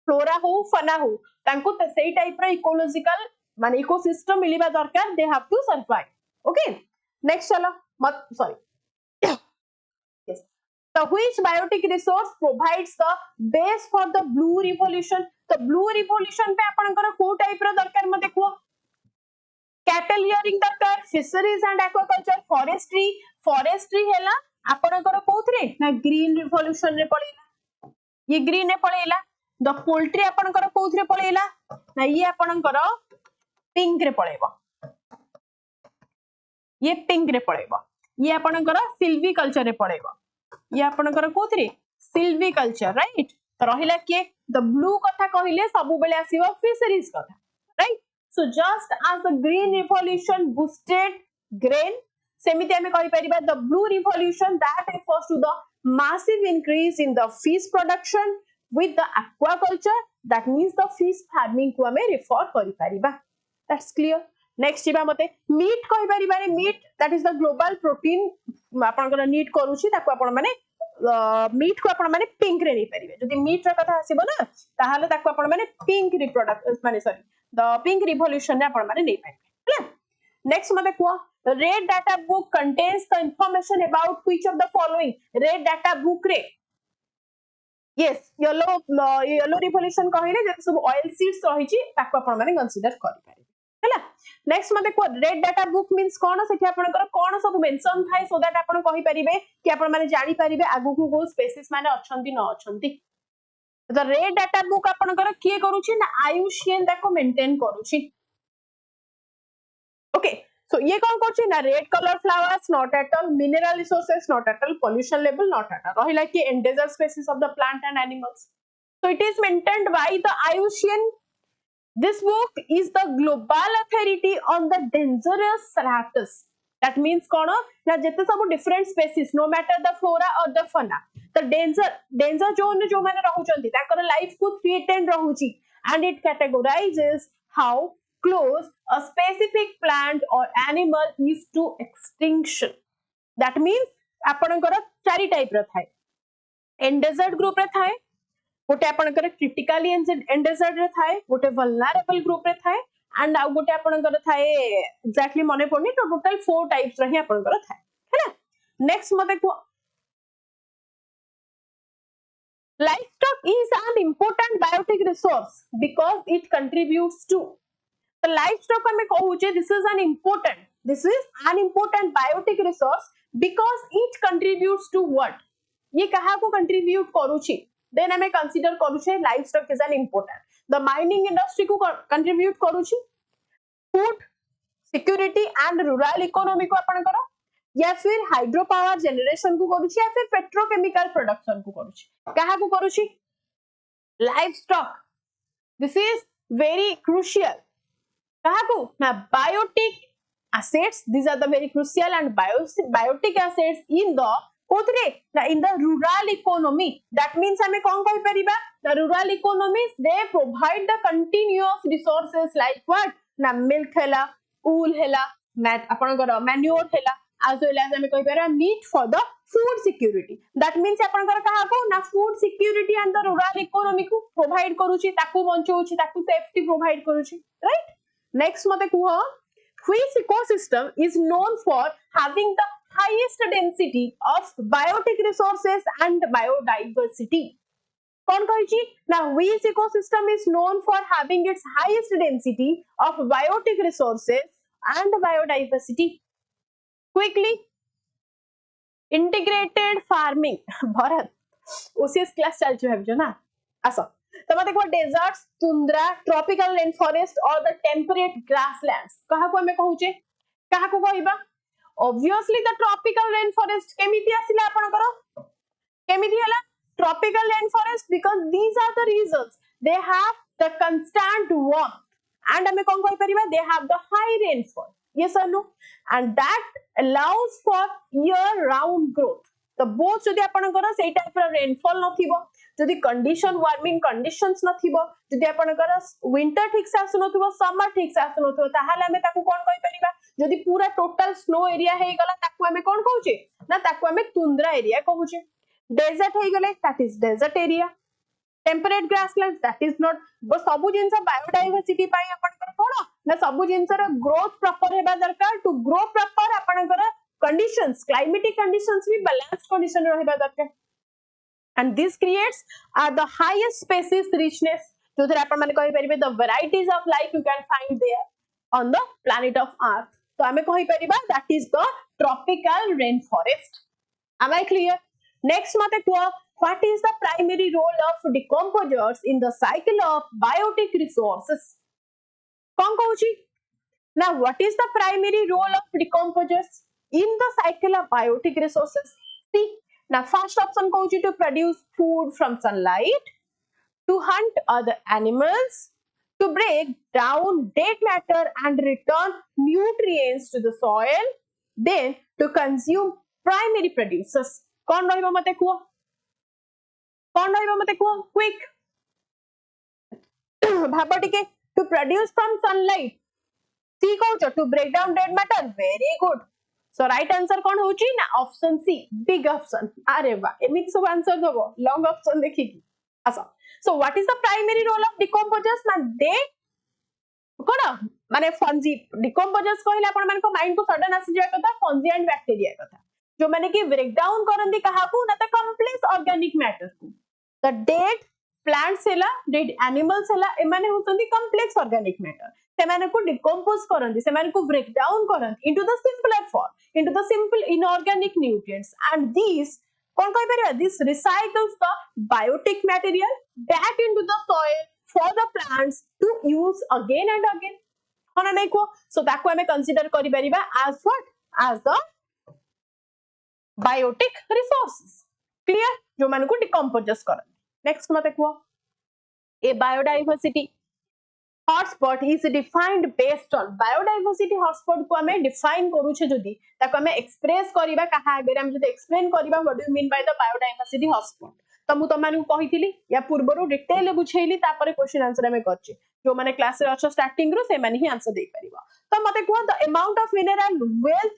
फ्लोरा हो फना हो तांको सेही टाइप रे इकोलॉजिकल माने इकोसिस्टम मिलिबा दरकार they have to survive okay next चलो sorry yes so which biotic resource provides the base for the blue revolution तो blue revolution पे आपनकर को टाइप रो दरकार मते को cattle rearing दरकार fisheries and aquaculture forestry हैला आपनकर कोथरे ना green revolution रे पळेला ये green रे पळेला the poultry आपनकर कोथरे पळेला ना ये आपनकर pink रे पळेबो ये pink रे पळेबो ये आपनकर सिल्वी कल्चर रे पळेबो ये आपनकर कोथरे सिल्वी कल्चर राइट तो रहिला के द ब्लू कथा कहिले सब बेले आसीबो फिशरीज कथा right so just as the green revolution boosted grain सेमिति हमें कहि परिबा the blue revolution that refers to the massive increase in the fish production with the aquaculture that means the fish farming को हमें refer करि परिबा that's clear next जीवा मते meat कहि परिबारे meat that is the global protein आपनकर need करूची ताको आपन माने मीट को आपन माने पिंक रे नै परिबे जदि मीट र कथा आसीबो ना ताहाले ताको आपन माने पिंक रिप्रोडक्ट माने सॉरी द पिंक रिवोल्यूशन रे आपन माने नै पाइबे हला नेक्स्ट मते को red data book contains the information about which of the following red data book रे यस येलो रिवोल्यूशन कहिले जे सब ऑयल सीड्स रहिची ताको आपन माने कंसीडर करि पारे हला नेक्स्ट मते को रेड डाटा बुक मींस कोन सेठी आपनकर कोन सब मेंशन थाई सो दैट आपन कहि परिबे कि आपन माने जानि परिबे आगु को स्पेसिस माने अछंती न अछंती द रेड डाटा बुक आपनकर किए करूची ना आयुषियन ताको मेंटेन करूची ओके सो ये कोन करची ना red colour flowers not at all mineral resources not at all pollution level not at all रहिला कि endanger species of the plant and animals so it is maintained by the आयुषियन This book is the global authority on the dangerous raptors. That means kono na jete sabu different species, no matter the flora or the fauna, the danger zone jo mane rahuchanti takara life ku threatened rahuchi, and it categorizes how close a specific plant or animal is to extinction. That means आपणकर चारि type रा थाए, endangered group रे थाए, गोटे आपणकर critically endangered रे थाए, गोटे vulnerable group रे थाए, and आउ गोटे आपणकर थाए exactly मने पड़नी, तो total 4 टाइप्स रही आपणकर थाए, है ना. नेक्स्ट मते को livestock is an important biotic resource because it contributes to the livestock हमें कहूचे this is an important biotic resource because it contributes to what, ये कहा को contribute करूची, then हमें consider करूचे livestock is an important, the mining industry को contribute करूची, food security and rural economy को अपन करो, या फिर हाइड्रो पावर जनरेशन को करूची, या फिर पेट्रोकेमिकल प्रोडक्शन को करूची, कहा को करूची livestock. This is very crucial. कहा को ना biotic assets, these are the very crucial and biotic assets in the कोथरे ना in the rural economy. That means हमें कौन कहि परिबा, the rural economies they provide the continuous resources like what ना milk हैला, wool हैला, आपनकर manure हैला, as well as हमें कहि परिबा meat for the food security. That means आपनकर कहा को ना food security and the rural economy को provide करूची, ताकू बंचौची, ताकू safety provide करूची, right. Next मते कुह which ecosystem is known for having the highest density of biotic resources and biodiversity. कौन कहिची ना which ecosystem is known for having its highest density of biotic resources and biodiversity. Quickly, integrated farming. Bharat OCS class चल चुका है ना, ऐसा तो मत देखो deserts, tundra, tropical rain forest और द टेम्परेट ग्रासलैंड्स कहा को हमें कहूचे, कहा को कहबा obviously the tropical rain forest केमिति आसिला आपण करो, केमिति हला tropical rain forest because these are the regions they have the constant warmth and हमें कोन कहि परिबा they have the high rainfall, yes or no, and that allows for year round growth. तो बोथ जदि आपण करो सेई टाइप रो rainfall नथिबो, जदि कंडीशन वार्मिंग कंडीशंस नथिबो, जदि आपनकर विंटर ठीक से आसुनथिबो, समर ठीक से आसुनथिबो, ताहाले हमें ताकू कोन कहि परिबा, जदि पूरा टोटल स्नो एरिया हे गला ताकू हमें कोन कहूचे ना, ताकू हमें टुंड्रा एरिया कहूचे. डेजर्ट हे गले that is desert area, temperate grassland that is not. बस सब जिंस बायोडायवर्सिटी पाई आपनकर कोन ना सब जिंसर ग्रोथ प्रॉपर हेबा दरकार, टू ग्रो प्रॉपर आपनकर कंडीशंस क्लाइमेटिक कंडीशंस भी बैलेंस्ड कंडीशन रहबा दरकार. And this creates the highest species richness, जो थरे अपन माने कहि परिबे the varieties of life you can find there on the planet of earth. तो हमें कहि परिबा that is the tropical rainforest. Am I clear? Next मते को what is the primary role of decomposers in the cycle of biotic resources? कौन कहूची now what is the primary role of decomposers in the cycle of biotic resources? See, now first option कहूची to produce food from sunlight, to hunt other animals, to break down dead matter and return nutrients to the soil, then to consume primary producers. कौन रहिबो मते quo, कौन रहिबो मते quo quick भाबो टिके to produce from sunlight, C कहूचो to break down dead matter, very good. So right answer कौन होची ना ऑप्शन सी, बिग ऑप्शन. अरे वाह एमिति सब आंसर दबो लॉन्ग ऑप्शन देखि की आसा. So what is the primary role of decomposers ना दे कोन माने फंजी decomposers कहले आपण मान को माइंड को सडन आसी जाय कथा फंजी एंड बैक्टीरिया कथा, जो माने कि ब्रेक डाउन करंदी कहा को ना त कॉम्प्लेक्स ऑर्गेनिक मैटर को, द डेड प्लांट्स हैला डेड एनिमल्स हैला ए माने होतंदी कॉम्प्लेक्स ऑर्गेनिक मैटर, से माने को डिकम्पोज करंदी, से माने को ब्रेक डाउन करंदी into the simpler form, into the simple inorganic nutrients, and these कौन कहि परिबा this recycles the biotic material back into the soil for the plants to use again and again. होना नै को so ताको हमें consider करि परिबा as what as the biotic resources. Clear? जो माने को डिकम्पोजस करन. नेक्स्ट मते को a biodiversity hotspot is defined based on biodiversity hotspot को हमें डिफाइन करूछे जदी ताको हमें एक्सप्रेस करिबा कहा आगे हम जदी एक्सप्लेन करिबा what do you mean by the biodiversity hotspot तो मु तमानू कहिथिली या पूर्वरो डिटेल बुझेइली तापर क्वेश्चन आंसर हमें करछि जो माने क्लास रे अच्छा स्टार्टिंग रो से माने ही आंसर दे परिबा तो मते को the amount of mineral wealth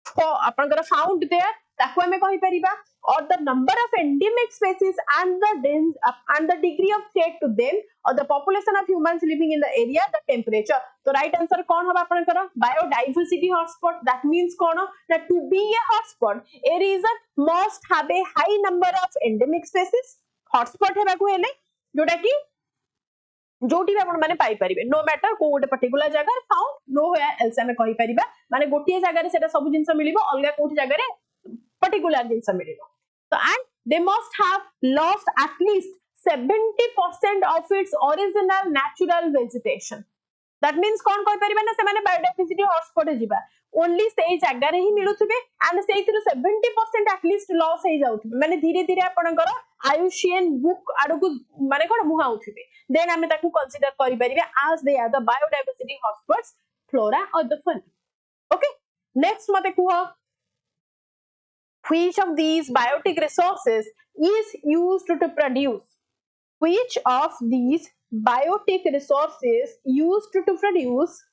for आपनकर फाउंड देयर ताको हमें कहि परिबा or the number of endemic species and the degree of threat to them or the population of humans living in the area, the temperature. So right answer कौन होगा आपनकर biodiversity hotspot. That means कौन that to be a hotspot a region must have a high number of endemic species. Hotspot हेबा को हेले जोटा कि जोटी भी आपण माने पाई परिबे नो मैटर को गोटे पर्टिकुलर जगह फाउंड नो वेयर एल्स हमें कहि परिबा माने गोटिए जगह रे सेटा सब जिंस मिलिबो अलगा कोठी जगह रे पर्टिकुलर जिंस मिलिबो so and they must have lost at least 70% of its original natural vegetation. That means कौन कहि परिबा ना से माने बायोडाइवर्सिटी हॉटस्पॉट जिबा ओनली से जगह रे ही मिलुथबे एंड से 70% at least लॉस हे जाउथबे माने धीरे धीरे आपनकर आयुषियन बुक आडकु माने कोन मुहाउथबे देन हमें ताकू कंसीडर करि परिबे as they are the biodiversity hotspots flora or the fauna. Okay, next मते कुह which of these biotic resources is used to produce which of these biotic resources used to produce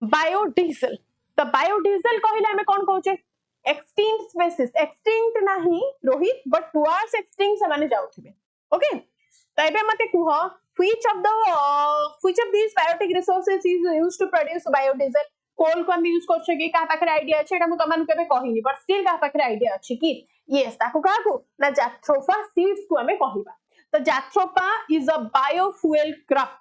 biodiesel. तो biodiesel कहले हमें कौन कहूचे extinct species extinct नहीं Rohit but towards extinct से माने जाउथिबे okay तो एबे मते कुह which of these biotic resources is used to produce biodiesel. कोल को हम यूज कर छके का पाखरे आईडिया अछि एटा मु तमन केबे कहिनी बट स्टिल का पाखरे आईडिया अछि कि यस ताको काको ना जाथ्रोफा सीड्स को हमें कहिबा तो jatropha is a biofuel crop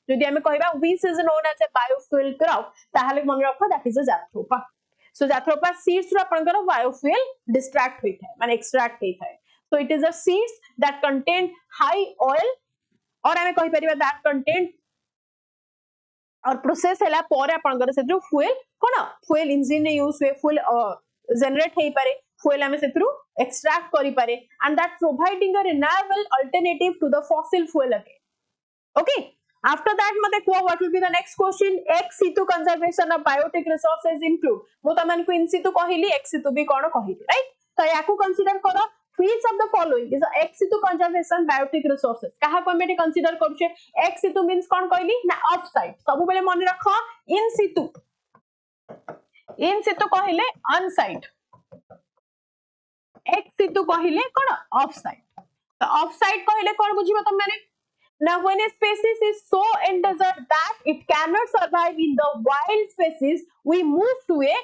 जदि हमें कहिबा which is known as a biofuel crop ताहाले मन रखो that is a jatropha so jatropha seeds रो आपनकर बायोफ्यूल डिस्ट्रैक्ट होई थाए माने एक्सट्रैक्ट होई थाए so it is a seeds that contain high oil और हमें कहि परिबा दैट कंटेन और प्रोसेस हैला पर आपनकर से जो फ्यूल कोन फ्यूल इंजन ने यूज हुए फ्यूल जनरेट हेई पारे फ्यूल हमें से थ्रू एक्सट्रैक्ट करि पारे and that providing a renewable alternative to the fossil fuel again okay after that मते को what will be the next question ex situ conservation of biotic resources include मो तमन को इन सितु कहिली एक्स सितु भी कोन कहिली राइट तो याकू consider करो which of the following is ex situ conservation biotic resources कहा को हमें कंसीडर करूचे ex situ means कोन कहली ना ऑफ साइट सब बेले मन रखो इन situ कहले ऑन साइट ex situ कहले कोन ऑफ साइट तो ऑफ साइट कहले कोन बुझिबो तुम माने now when a species is so endangered that it cannot survive in the wild species we move to a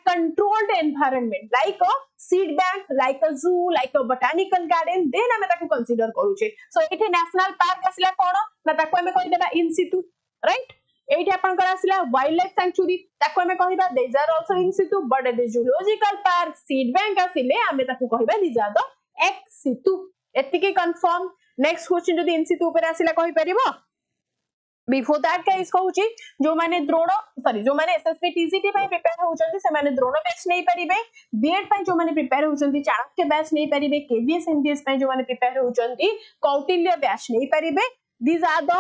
controlled environment like a seed bank like a zoo like a botanical garden then hame taku consider करूचे so एठी national park आसिला कोन ना ताको हमें कहि देबा in situ right एठी आपन कर आसिला wildlife sanctuary ताको हमें कहिबा these are also in situ but the zoological park seed bank आसिले हमें ताको कहिबा these are the ex situ एतिके confirm next question जदी इन सितु ऊपर आसिला कहि परिबो बिफोर दैट गाइस कहूची जो माने द्रोण सॉरी जो माने एसएसबी टीजीटी पय प्रिपेयर होउचंती से माने द्रोण बैच नै परिबे बीएड पय जो माने प्रिपेयर होउचंती चाणक्य बैच नै परिबे केवीएस एमबीएस पय जो माने प्रिपेयर होउचंती कौटिल्य बैच नै परिबे these are the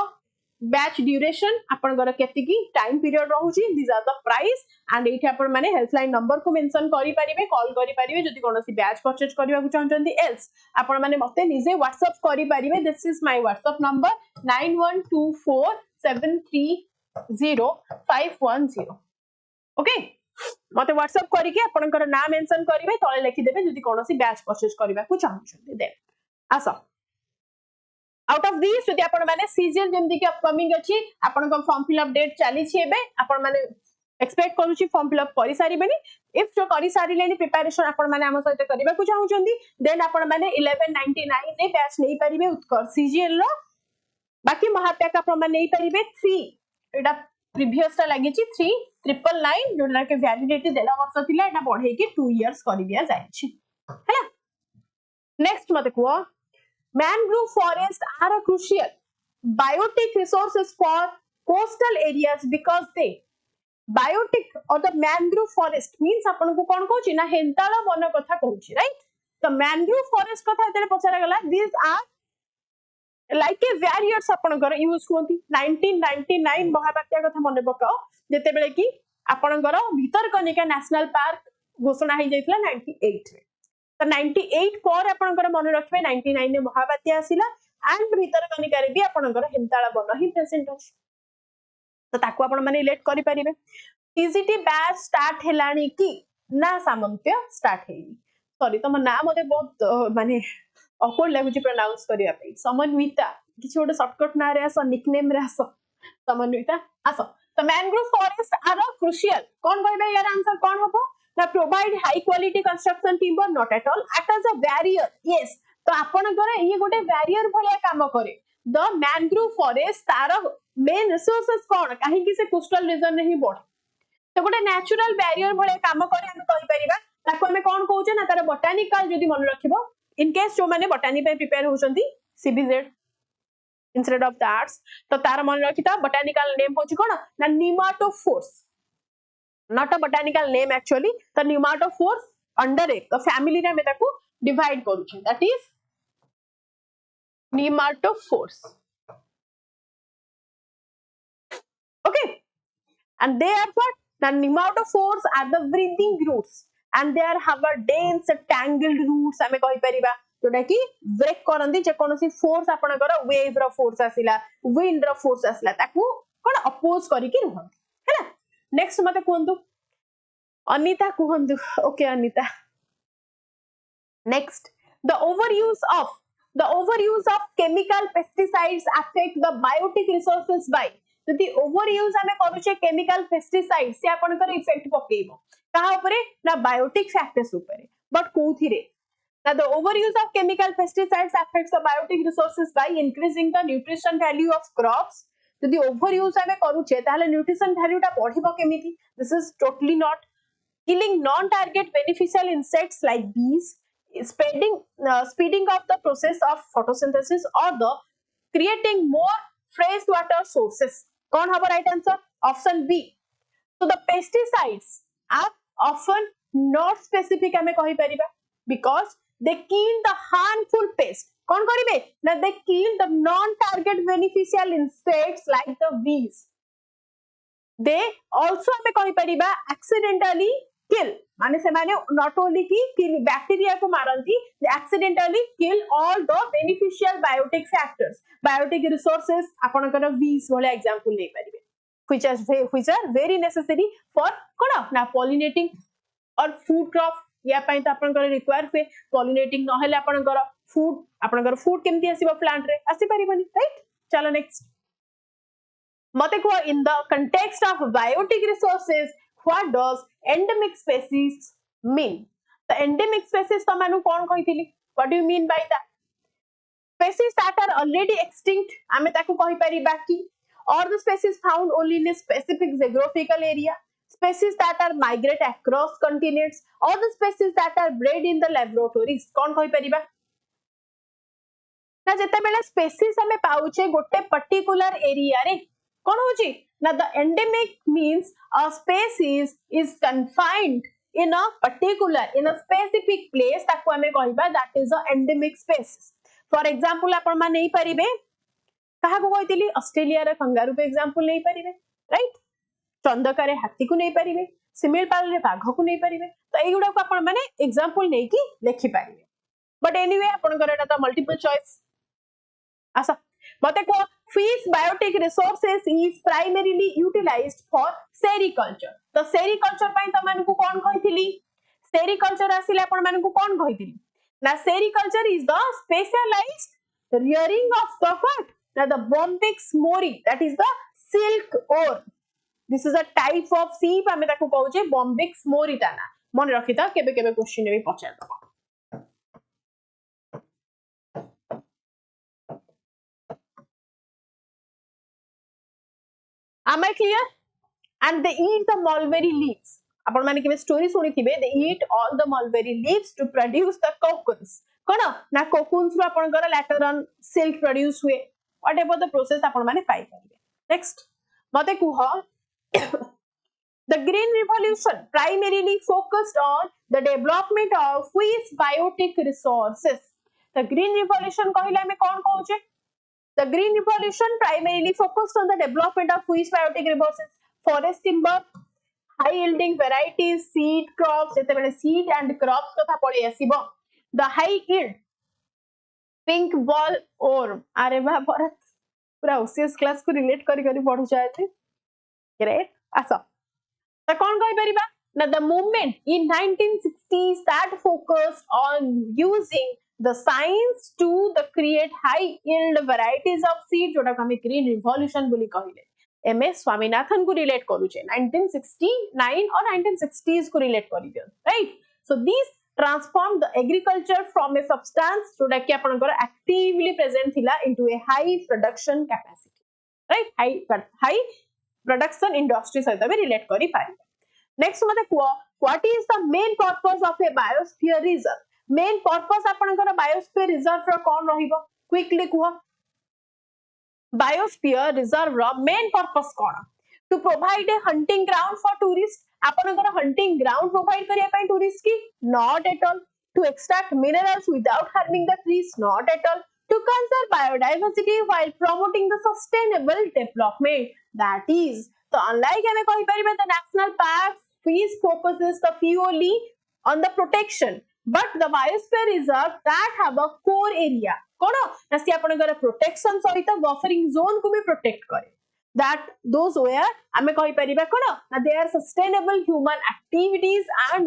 batch duration आपण घर केति की टाइम पीरियड रहउची these are the price and एठी आपण माने हेल्पलाइन नंबर को मेंशन करि परिबे कॉल करि परिबे जदी कोनोसी बैच परचेज करबा को चाहचंती एल्स आपण माने मते निजे व्हाट्सएप करि परिबे this is my WhatsApp number 9124730510 okay मते व्हाट्सएप करि के आपनकर नाम मेंशन करिवे तळे लिखि देबे जदी कोनोसी बैच परचेज करबा को चाहचंती देन आसा आउट ऑफ दिस जदी आपण माने सीजीएल जेमदी के अपकमिंग अछि आपण को फॉर्म फिल अप डेट चाली छी एबे आपण माने एक्सपेक्ट करू छी फॉर्म फिल अप करि सारी बेनी इफ जो करि सारी लेनी प्रिपरेशन आपण माने हम सहित करबा को चाहउचंदी देन आपण माने 1199 ने बैच नै परिबे उत्कर सीजीएल रो बाकी महात्याक आपण माने नै परिबे 3 एटा प्रीवियस ता लागि छी 3999 जोडा के वैलिडिटी देला वर्ष थिला एटा बढ़े के 2 इयर्स करि दिया जाय छी हैला नेक्स्ट मते को mangrove forests are a crucial biotic resources for coastal areas because they biotic or the mangrove forest means आपण को कोन कहूची ना हेंताळ वन कथा कहूची राइट तो mangrove forest कथा एतरे पछरा गला these are like a barriers आपणकर यूज होती 1999 महाबात्या कथा मन पकाओ जेते बेले कि आपणकर भितरकनिका नेशनल पार्क घोषणा हो जाइतला 98 रे तो 98 पर आपणकर मन रखबे 99 ने महाबात्या आसिला एंड भितरकनिका रे भी आपणकर हिमताला वन ही प्रेजेंट अछि तो ताको आपण माने रिलेट करि परिबे टीजीटी बैच स्टार्ट हेलानी कि ना सामंत्य स्टार्ट हेनी सॉरी तम ना मते बहुत माने ऑकवर्ड लागुची प्रोनाउंस करिया पे समन्विता किछि गोटे शॉर्टकट ना रे आस निकनेम रे आस समन्विता आस तो मैंग्रोव फॉरेस्ट आर क्रुशियल कोन कहबे यार आंसर कोन हबो ना provide high quality construction timber not at all act as a barrier yes तो आपण करे ये गोटे बैरियर भलिया काम करे द मैंग्रोव फॉरेस्ट तार मेन रिसोर्सेस कोन काहे कि से कोस्टल रीजन नहीं बढ़े तो गोटे नेचुरल बैरियर भलिया काम करे हम कहि परिबा ताको हमें कोन कहउचे ना तार बोटानिकल जदी मन रखिबो इन केस जो माने बोटानी पे प्रिपेयर होचंती CBZ instead of the arts तो तार मन रखिता बोटानिकल नेम होची कोन ना nematophores not a botanical name actually तो निमाटोफोर्स अंडर एक तो फैमिली रे हम ताको डिवाइड करूछु that is nematophores okay and they are what the nematophores are the breathing roots and they are have a dense tangled roots हमें कहि परिबा जोटा कि ब्रेक करंदी जे कोनोसी फोर्स आपनकर वेव रो फोर्स आसिला विंड रो फोर्स आसिला ताकू कोन अपोज करि कि रहंती हैला नेक्स्ट मते कोहंतु अनीता कोहंतु okay Anita next the overuse of chemical pesticides affect the biotic resources by यदि ओवर यूज हमें करूचे केमिकल पेस्टिसाइड से आपनकर इफेक्ट पकेइबो कहा ऊपर ना बायोटिक फैक्टर्स ऊपर बट कोथि रे ना the over use of chemical pesticides affects the biotic resources by increasing the nutrition value of crops यदि ओवर यूज हमें करूचे ताले न्यूट्रिशन वैल्यूटा बढ़िबो केमिति this is totally not killing non target beneficial insects like bees speeding up the process of photosynthesis or the creating more fresh water sources कौन हबो right answer option B so the pesticides are often not specific हमें कहि परिबा because they kill the harmful pest कौन करिवे ना they kill the non target beneficial insects like the bees they also हमें कहि परिबा accidentally kill माने से माने not only की kill बैक्टीरिया को मारंती they accidentally kill all the beneficial biotic factors biotic resources आपनकर bees वाला एग्जांपल ले परिबे which are very necessary for कोन ना pollinating और food crop या पई त आपनकर रिक्वायर हुए pollinating न हेले आपनकर फूड केमती आसीबो प्लांट रे आसी परिबनी राइट चलो नेक्स्ट मते को in the context of biotic resources what does endemic species mean the endemic species to मानु कोन कहितली what do you mean by that species that are already extinct आमे ताकू कहि पारि बाकी or the species found only in a specific geographical area species that are migrate across continents or the species that are bred in the laboratories कोन कहि परिबा ना जते बेला species हमें पाउचे गोटे पर्टिकुलर एरिया रे कोन होची ना the endemic means a species is confined in a specific place ताकू हमें कहिबा that is a endemic species for example आपण मा नै परिबे कहा को कहितली ऑस्ट्रेलिया रे कंगारू पे एग्जांपल नै परिबे राइट चंदका रे हाथी को नै परिबे सिमिलपाल रे बाघ को नै परिबे तो एगुडा को आपण माने एग्जांपल नै की लिखि परिबे बट एनीवे आपण करटा त मल्टीपल चॉइस आसा मते को fish biotic resources is primarily utilized for sericulture तो sericulture पई त मानकु कोन कहितली sericulture आसिले आपण मानकु कोन कहितली ना sericulture is the specialized rearing of the what ना the bombyx mori that is the silk ore this is a type of sheep हमें ताकु कहउचे bombyx mori ताना मन रखिता केबे केबे क्वेश्चन रे पचार दबो Am I clear? And they eat the mulberry leaves. आपण माने केबे स्टोरी सुनी थिबे they eat all the mulberry leaves to produce the cocoons. कोन ना cocoons रो आपण कर later on silk produce हुए. Whatever the process आपण माने पाई परिबे. Next मते कुह The Green Revolution primarily focused on the development of which biotic resources. The Green Revolution कहिले हमें कोन कहउचे The green revolution primarily focused on the development of which biotic resources? Forest timber, high yielding varieties, seed crops, जेतेबेले seed and crops कथा पड़े आसीबो, the high yield pink ball orb, अरे वाह भरत पूरा OCS class को relate करी करी पढु चाहते great आसो त कोन कहि परिबा ना the movement in 1960s that focused on using the science to the create high yield varieties of seed जोटा हम green revolution बोली कहिले MS स्वामीनाथन को रिलेट करूचे 1969 और 1960s को रिलेट करि दियो right so this transformed the agriculture from a substance जोटा कि आपनकर actively present थिला into a high production capacity right high production industry सहित भी रिलेट करि पारि नेक्स्ट मते what is the main purpose of a biosphere reserve main purpose आपनकर biosphere reserve रो कोन रहिबो क्विकली कुह biosphere reserve रो main purpose कोन to provide a hunting ground for tourists आपनकर hunting ground provide करिया पई tourist की not at all to extract minerals without harming the trees not at all to conserve biodiversity while promoting the sustainable development that is so unlike हमें कहि परिबे the national parks which focuses the purely on the protection but the biosphere reserve that have a core area कोन नसी आपनकर protection सहित buffering zone को भी protect करे that those where हमें कहि परिबा कोन they are sustainable human activities and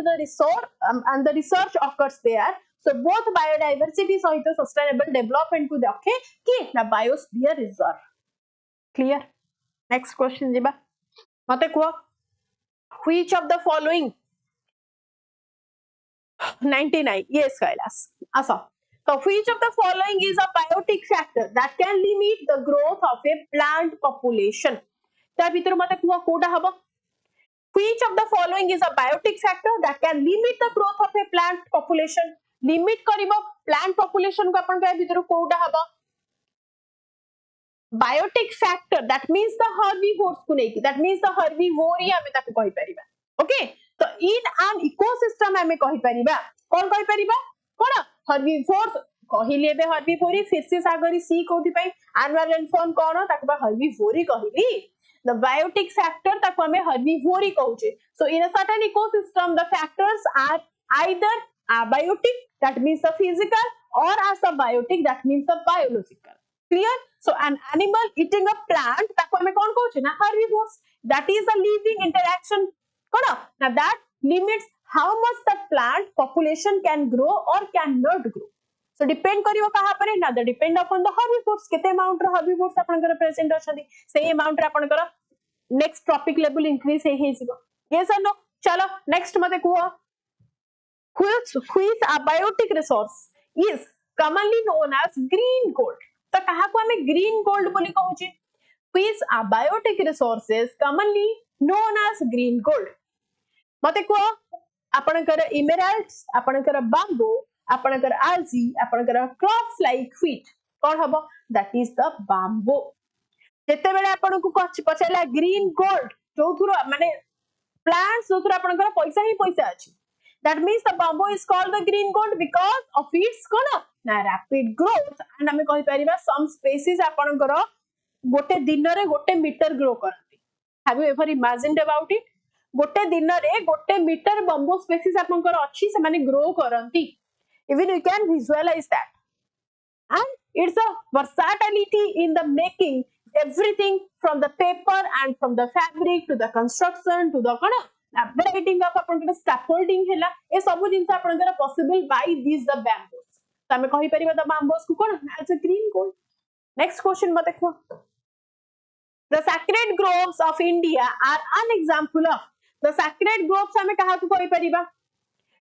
the research occurs there so both biodiversity सहित sustainable development को देखे कि ना biosphere reserve clear next question जिबा मते को which of the following 99 yes Kailas asa so which of the following is a biotic factor that can limit the growth of a plant population ta bhitor mate kuha koda habo which of the following is a biotic factor that can limit the growth of a plant population limit karibo plant population ko apan ka bhitor koda habo biotic factor that means the herbivores को नहीं that means the herbivory हमें ताको कहि परिबा okay so in an ecosystem हमें कहि परिबा कोन कहि परिबा कोन herbivores कहिले बे herbivory फिर से सागरी सी कोथि पई annual rainfall कोन ताको बा herbivory कहिली the biotic factor ताको हमें herbivory कहूचे so in a certain ecosystem the factors are either abiotic that means the physical or as a biotic that means the biological clear so an animal eating a plant ताको हमें कोन कहूचे ना herbivores that is a living interaction cone now that limits how much the plant population can grow or cannot grow so depend करियो कहा पर ना the depend upon the herbivores केते amount रो herbivores आपनकर present अछथि सेही amount रे आपनकर next topic level increase हे जिवो yes or no चलो next मते कुह which abiotic resource is commonly known as green gold तो कहा को हमें green gold बोली कहूची which abiotic resources commonly known as green gold मते को आपनकर emeralds आपनकर bamboo आपनकर algae आपनकर crops like wheat कोन हबो that is the bamboo जेते बेले आपन को पछला green gold जोथुर माने plants जोथुर आपनकर पैसा ही पैसा अछि that means the bamboo is called the green gold because of its कोन ना rapid growth and हमें कहि परिबा some species आपनकर गोटे दिन रे गोटे मीटर ग्रो करती have you ever imagined about it गोटे दिन रे गोटे मीटर bamboo species आपनकर अछि से माने grow करंती even you can visualize that and it's a versatility in the making everything from the paper and from the fabric to the construction to the kana updating of आपनकर scaffolding हैला ए सब जिंस आपनकर possible by these the bamboos त हमें कहि परिबा the bamboos को कोन as a green gold next question मते देखो the sacred groves of India are an example of the sacred groves हमें कहा को कहि परिबा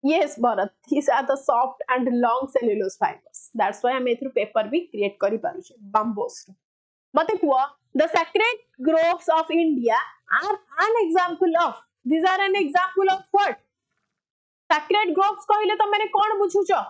yes Bharat these are the soft and long cellulose fibers that's why हम एथु paper भी create करि पारु छै bamboos मते को the sacred groves of India are an example of these are an example of what sacred groves कहले त माने कोन बुझुचो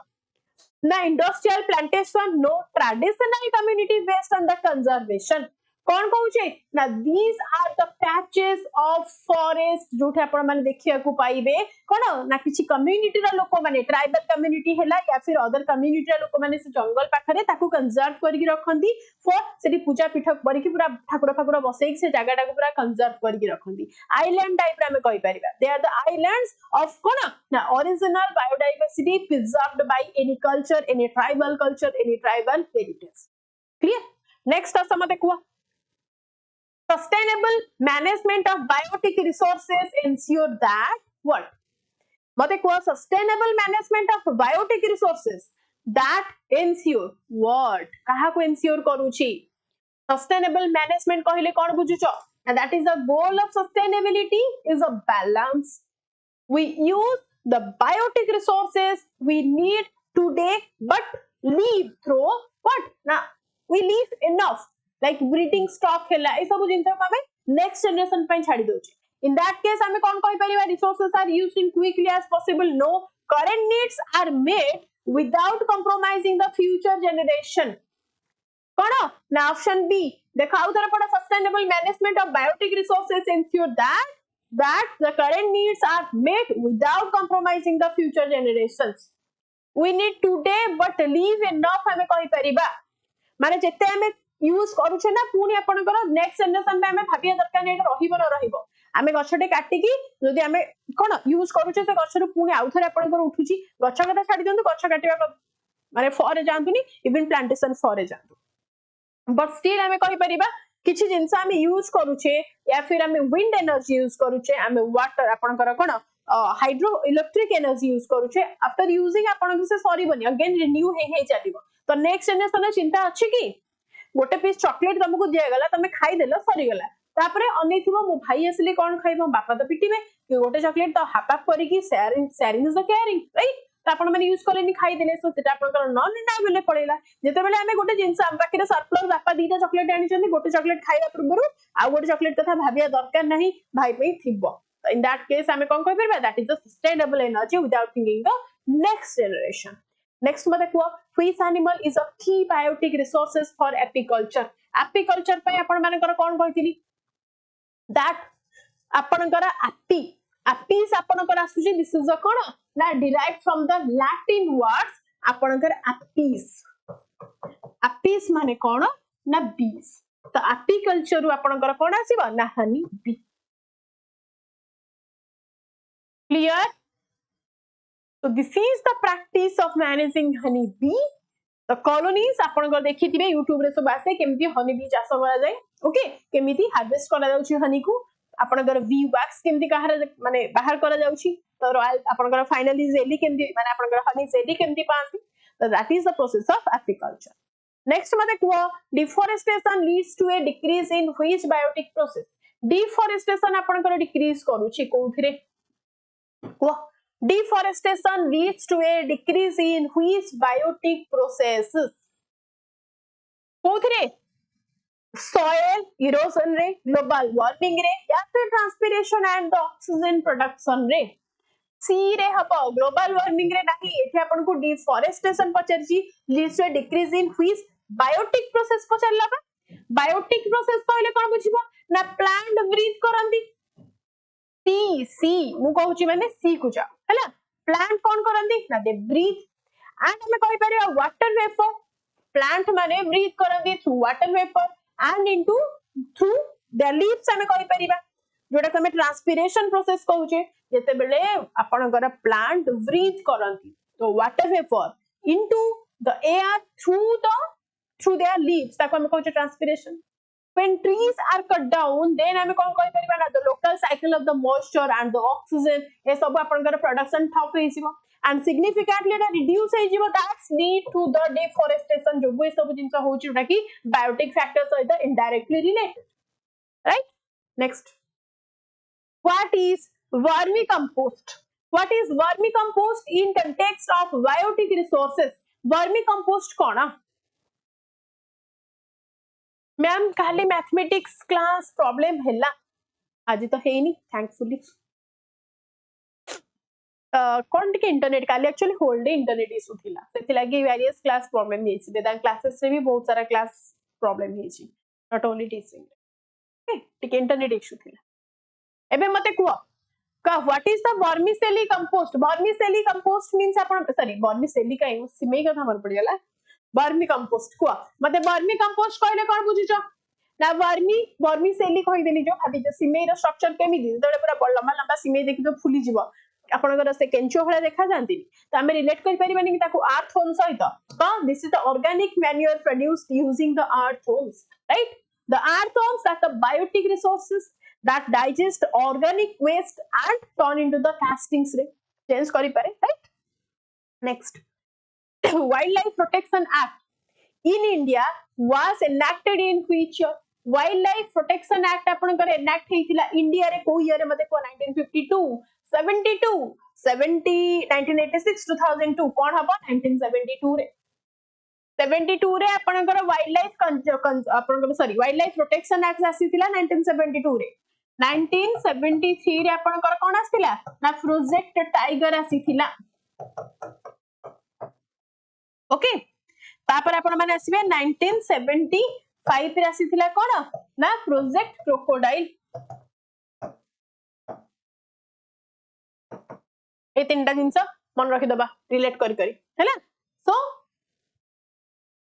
ना industrial plantation no traditional community based on the conservation कौन कहूचे ना these are the patches of forest जोठे आपण माने देखिया को पाइबे कोन ना किछि कम्युनिटी रा लोक माने ट्राइबल कम्युनिटी हैला या फिर अदर कम्युनिटी रा लोक माने से जंगल पाखरे ताकू कंजर्व करके रखंदी फॉर सेठी पूजा पीठ करके पूरा ठाकुर ठाकुर बसैक से जगह को पूरा कंजर्व करके रखंदी आइलैंड टाइप रे हमें कहि परिबा they are the islands of कोन ना original biodiversity preserved by any culture any tribal heritage clear next Assam देखो sustainable management of biotic resources ensure that what mate ko sustainable management of biotic resources that ensure what kaha ko ensure karuchi sustainable management कहले कौन बुझुचो and that is the goal of sustainability is a balance we use the biotic resources we need today but leave through what na we leave enough like breeding stock hela ए सब जिंस को हमें next generation पे छाड़ी दोचे in that case हमें कौन कहि परिबा resources are used in quickly as possible no current needs are met without compromising the future generation कौन ना ऑप्शन बी देखाउ तर पड़ा sustainable management of biotic resources ensure that the current needs are met without compromising the future generations we need today but leave enough हमें कहि परिबा माने जेते हमें यूज करूछे ना पुनी आपनकर नेक्स्ट जनरेशन पे हमें भाबिया दरकार नै रहिबो न रहिबो हमें गछटे काटी की जदी हमें कोन यूज करूछे से गछरु पुनी आउथरे आपनकर उठुची गछ कथा छाडी दंतु गछ काटिबा माने फॉर जानतुनी इवन प्लांटेशन फॉर जानतु बट स्टिल हमें कहि परिबा किछि जिंस हमें यूज करूछे या फिर हमें विंड एनर्जी यूज करूछे हमें वाटर आपनकर कोन हाइड्रो इलेक्ट्रिक एनर्जी यूज करूछे आफ्टर यूजिंग आपनकर से सरीबनी अगेन रिन्यू हे चलिबो तो नेक्स्ट जनरेशन चिंता अछि की गोटे पीस चॉकलेट तुमको दिया गला तमे खाई देलो सरी गला तापरे अनेथिबो मो भाई असले कोन खाइबो बापा तो पिटिबे कि गोटे चॉकलेट तो हाफ हाफ करी की sharing is the caring right तो आपण माने यूज करलेनी खाई देले सो सेटा आपनकर नॉन इंडाबले पड़ेला जेते बेले हमें गोटे जिंस हम बाकी सरप्लस बापा दीटा चॉकलेट आनी छथि गोटे चॉकलेट खाइला पूर्व आ गोटे चॉकलेट कथा भाबिया दरकार नहीं भाई पे थिबो इन दैट केस हमें कोन कहि परबा that is the sustainable energy without thinking the next generation next मते को fish animal is a key biotic resources for apiculture apiculture पे आपण मानकर कोन कहितली that आपणकर apis आपणकर आसुची this is a कोन ना derived from the latin words आपणकर apis माने कोन ना bees तो apiculture रु आपणकर कोन आसीबा ना honey bee clear so this is the practice of managing honey bee the colonies आपन देखिथिबे YouTube रे सब आसे केमती हनी बी चाष करा जाय ओके केमिति हार्वेस्ट करा जाउची हनी को आपनकर बी वैक्स केमती कहार माने बाहर करा जाउची तो रॉयल आपनकर फाइनली जेली केमती माने आपनकर हनी जेली केमती पांती तो that is the process of apiculture next मते को deforestation leads to a decrease in which biotic process deforestation आपनकर डिक्रीज करूची कोथिरे को deforestation leads to a decrease in which biotic processes कोथिरे soil erosion रे global warming रे या फिर transpiration and the oxygen production रे सी रे हबो global warming रे नाही एठी आपन को deforestation पचरजी leads to a decrease in which biotic process पचरला बा biotic process कहले कोन बुझिबो ना plant breathe करंती सी मु कहूची माने सी को जाओ हैला प्लांट कोन करंती ना दे ब्रीथ एंड हमें कहि परिया वाटर वेपर प्लांट माने ब्रीथ करंती through water vapour and into through the leaves हमें कहि परिबा जोटा हमें ट्रांसपिरेशन प्रोसेस कहूचे जेते बेले आपनकर प्लांट ब्रीथ करंती तो water vapour into the air through their leaves ताको हमें कहूचे transpiration when trees are cut down then hame kon koi pariba na the local cycle of the moisture and the oxygen e sab apankar production thop heisibo and significantly reduce heisibo that lead to the deforestation jogu e sab jinsa hochi jota ki biotic factors sahita indirectly related right next what is vermicompost in context of biotic resources vermicompost kona ma'am खाली mathematics class problem हैला आज तो हेनी thankfully कोन टिके internet काली actually whole day internet issue थिला सेति लागि वेरियस क्लास प्रॉब्लम हेछि वेदांत क्लासेस रे भी बहुत सारा क्लास प्रॉब्लम हेछि not only teaching. Okay, टिके इंटरनेट इश्यू थिला एबे मते कुआ का what is the vermicelli compost. Vermicelli compost means आपण सॉरी वर्मिसेली का सिमेई कथा मन पड़ी गला वर्मी कंपोस्ट कुआ मते वर्मी कंपोस्ट कहले कोन बुझिचो ना वर्मिसेली कहि देली जो भाबी जो सिमेई रो स्ट्रक्चर केमि जेतले पूरा लंबा लंबा सिमेई देखि तो फुली जीवो आपनकर से केंचो भले देखा जानती तो आमे रिलेट कर परिबानी कि ताको अर्थ होम सहित तो this is the organic manure produced using the earthworms right. The earth worms are the biotic resources that digest organic waste and turn into the castings re change kari pare right. Next Wildlife Protection Act in India was enacted in which year. Wildlife Protection Act apankar enact heitila India re ko year mate ko 1952 72 70 1986 2002 kon haba 1972 रे 72 रे आपनकर wild life protection act आसीतिला 1972 रे 1973 रे आपनकर कोन आसीतिला ना project tiger आसीतिला. Okay तापर आपण माने आसीबे 1975 रे आसीतिला कोन ना प्रोजेक्ट क्रोकोडाइल. ए तीनटा जिंस मन रखि दबा रिलेट करी करी हैला. सो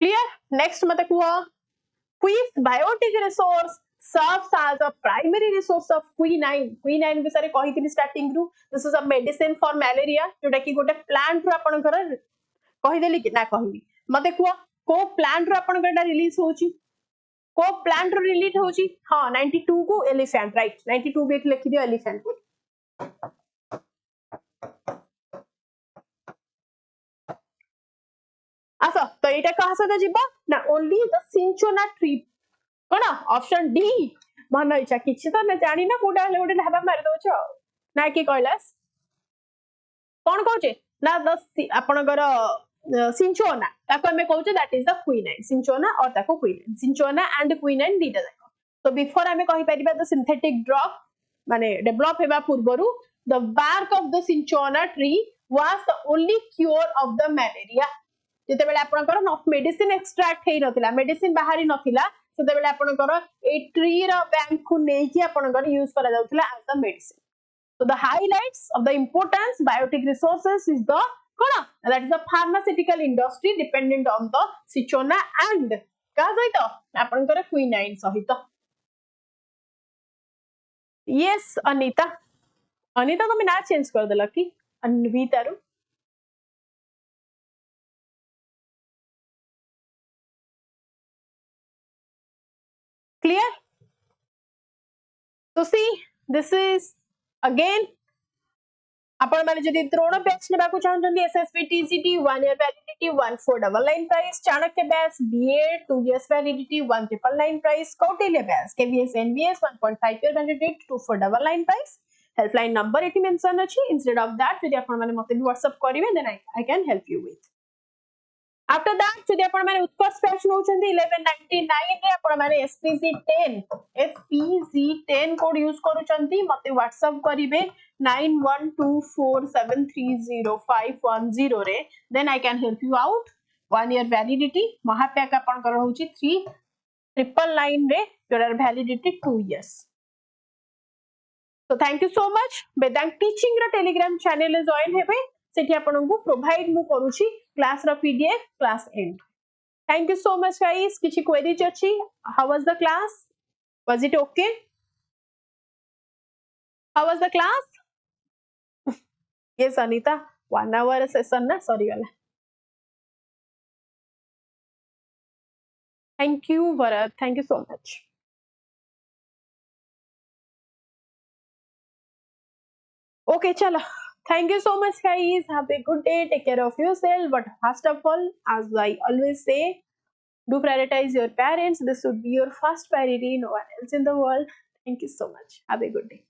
clear. Next mate kuha which biotic resource serves as a primary resource of quinine. Quinine bisare कहिथिनि starting ru this is a medicine for malaria जोटा कि गोटे plant ru आपण घर कहि देली कि ना कहबी मते कुआ को plant ru आपण घरटा रिलीज होची को plant ru रिलीज होची हां 92 को elephant right 92 बेट लिखि दियो elephant को. आसा तो एटा कहा सदा जीवा ना only the cinchona tree cone option D मन इच्छा किछि तो ना जानि ना कोडा ले गोटे ढाबा मारि दउछ ना कि कहलास कोन कहउचे ना द आपनगर सिंचोना ताको हमें कहउचे that is the quinine cinchona और ताको क्विनाइन सिंचोना एंड क्विनाइन दीटा जाको. तो बिफोर हमें कहि परिबा द सिंथेटिक ड्रग माने डेवलप हेबा पूर्वरु the bark of the cinchona tree was the only cure of the malaria. जेते बेले आपनकर मेडिसिन एक्सट्रैक्ट हेई नथिला मेडिसिन बाहरी नथिला सेते बेले आपनकर ए ट्री रो बैंक को नै कि आपनकर यूज करा जाउथिला as the medicine. So the highlights of the importance biotic resources is the cone that is the pharmaceutical industry dependent on the cinchona and का सहित आपनकर क्विनाइन सहित. yes अनीता तुम ना चेंज कर देला कि अन्विता रो clear. So see this is again आपण माने जदी त्रोण बैच नेबा को चाहछन्ती SSB TGT 1 year validity 1499 price Chanakya batch BA 2 years validity 1999 price Kautilya batch KVS NVS 1.5 year validity 2499 price. helpline number एठी मेंशन अछि. instead of that जदी आपण माने मते WhatsApp करिवे then I can help you with. After that जदी आपण माने उत्कर्ष बैच नउछन्ती 1199 रे आपण माने SPC10 कोड यूज करूछन्ती मते WhatsApp करिवे 9124730510 रे then I can help you out. 1 year validity महापैक आपण कर रहउची 3999 रे जोर validity 2 years. So thank you so much. Vedang Teaching row Telegram channel रे join हेबे सेठी आपण को प्रोवाइड मु करूची क्लास रो PDF class end. Thank you so much guys. किछि क्वेरीज अछि how was the class? Was it okay? How was the class? yes Anita 1 hour session na sorry gala. Thank you Bharat, thank you so much. Okay chala, thank you so much guys. Have a good day, take care of yourself, but first of all as I always say do prioritize your parents. This should be your first priority, no one else in the world. Thank you so much. Have a good day.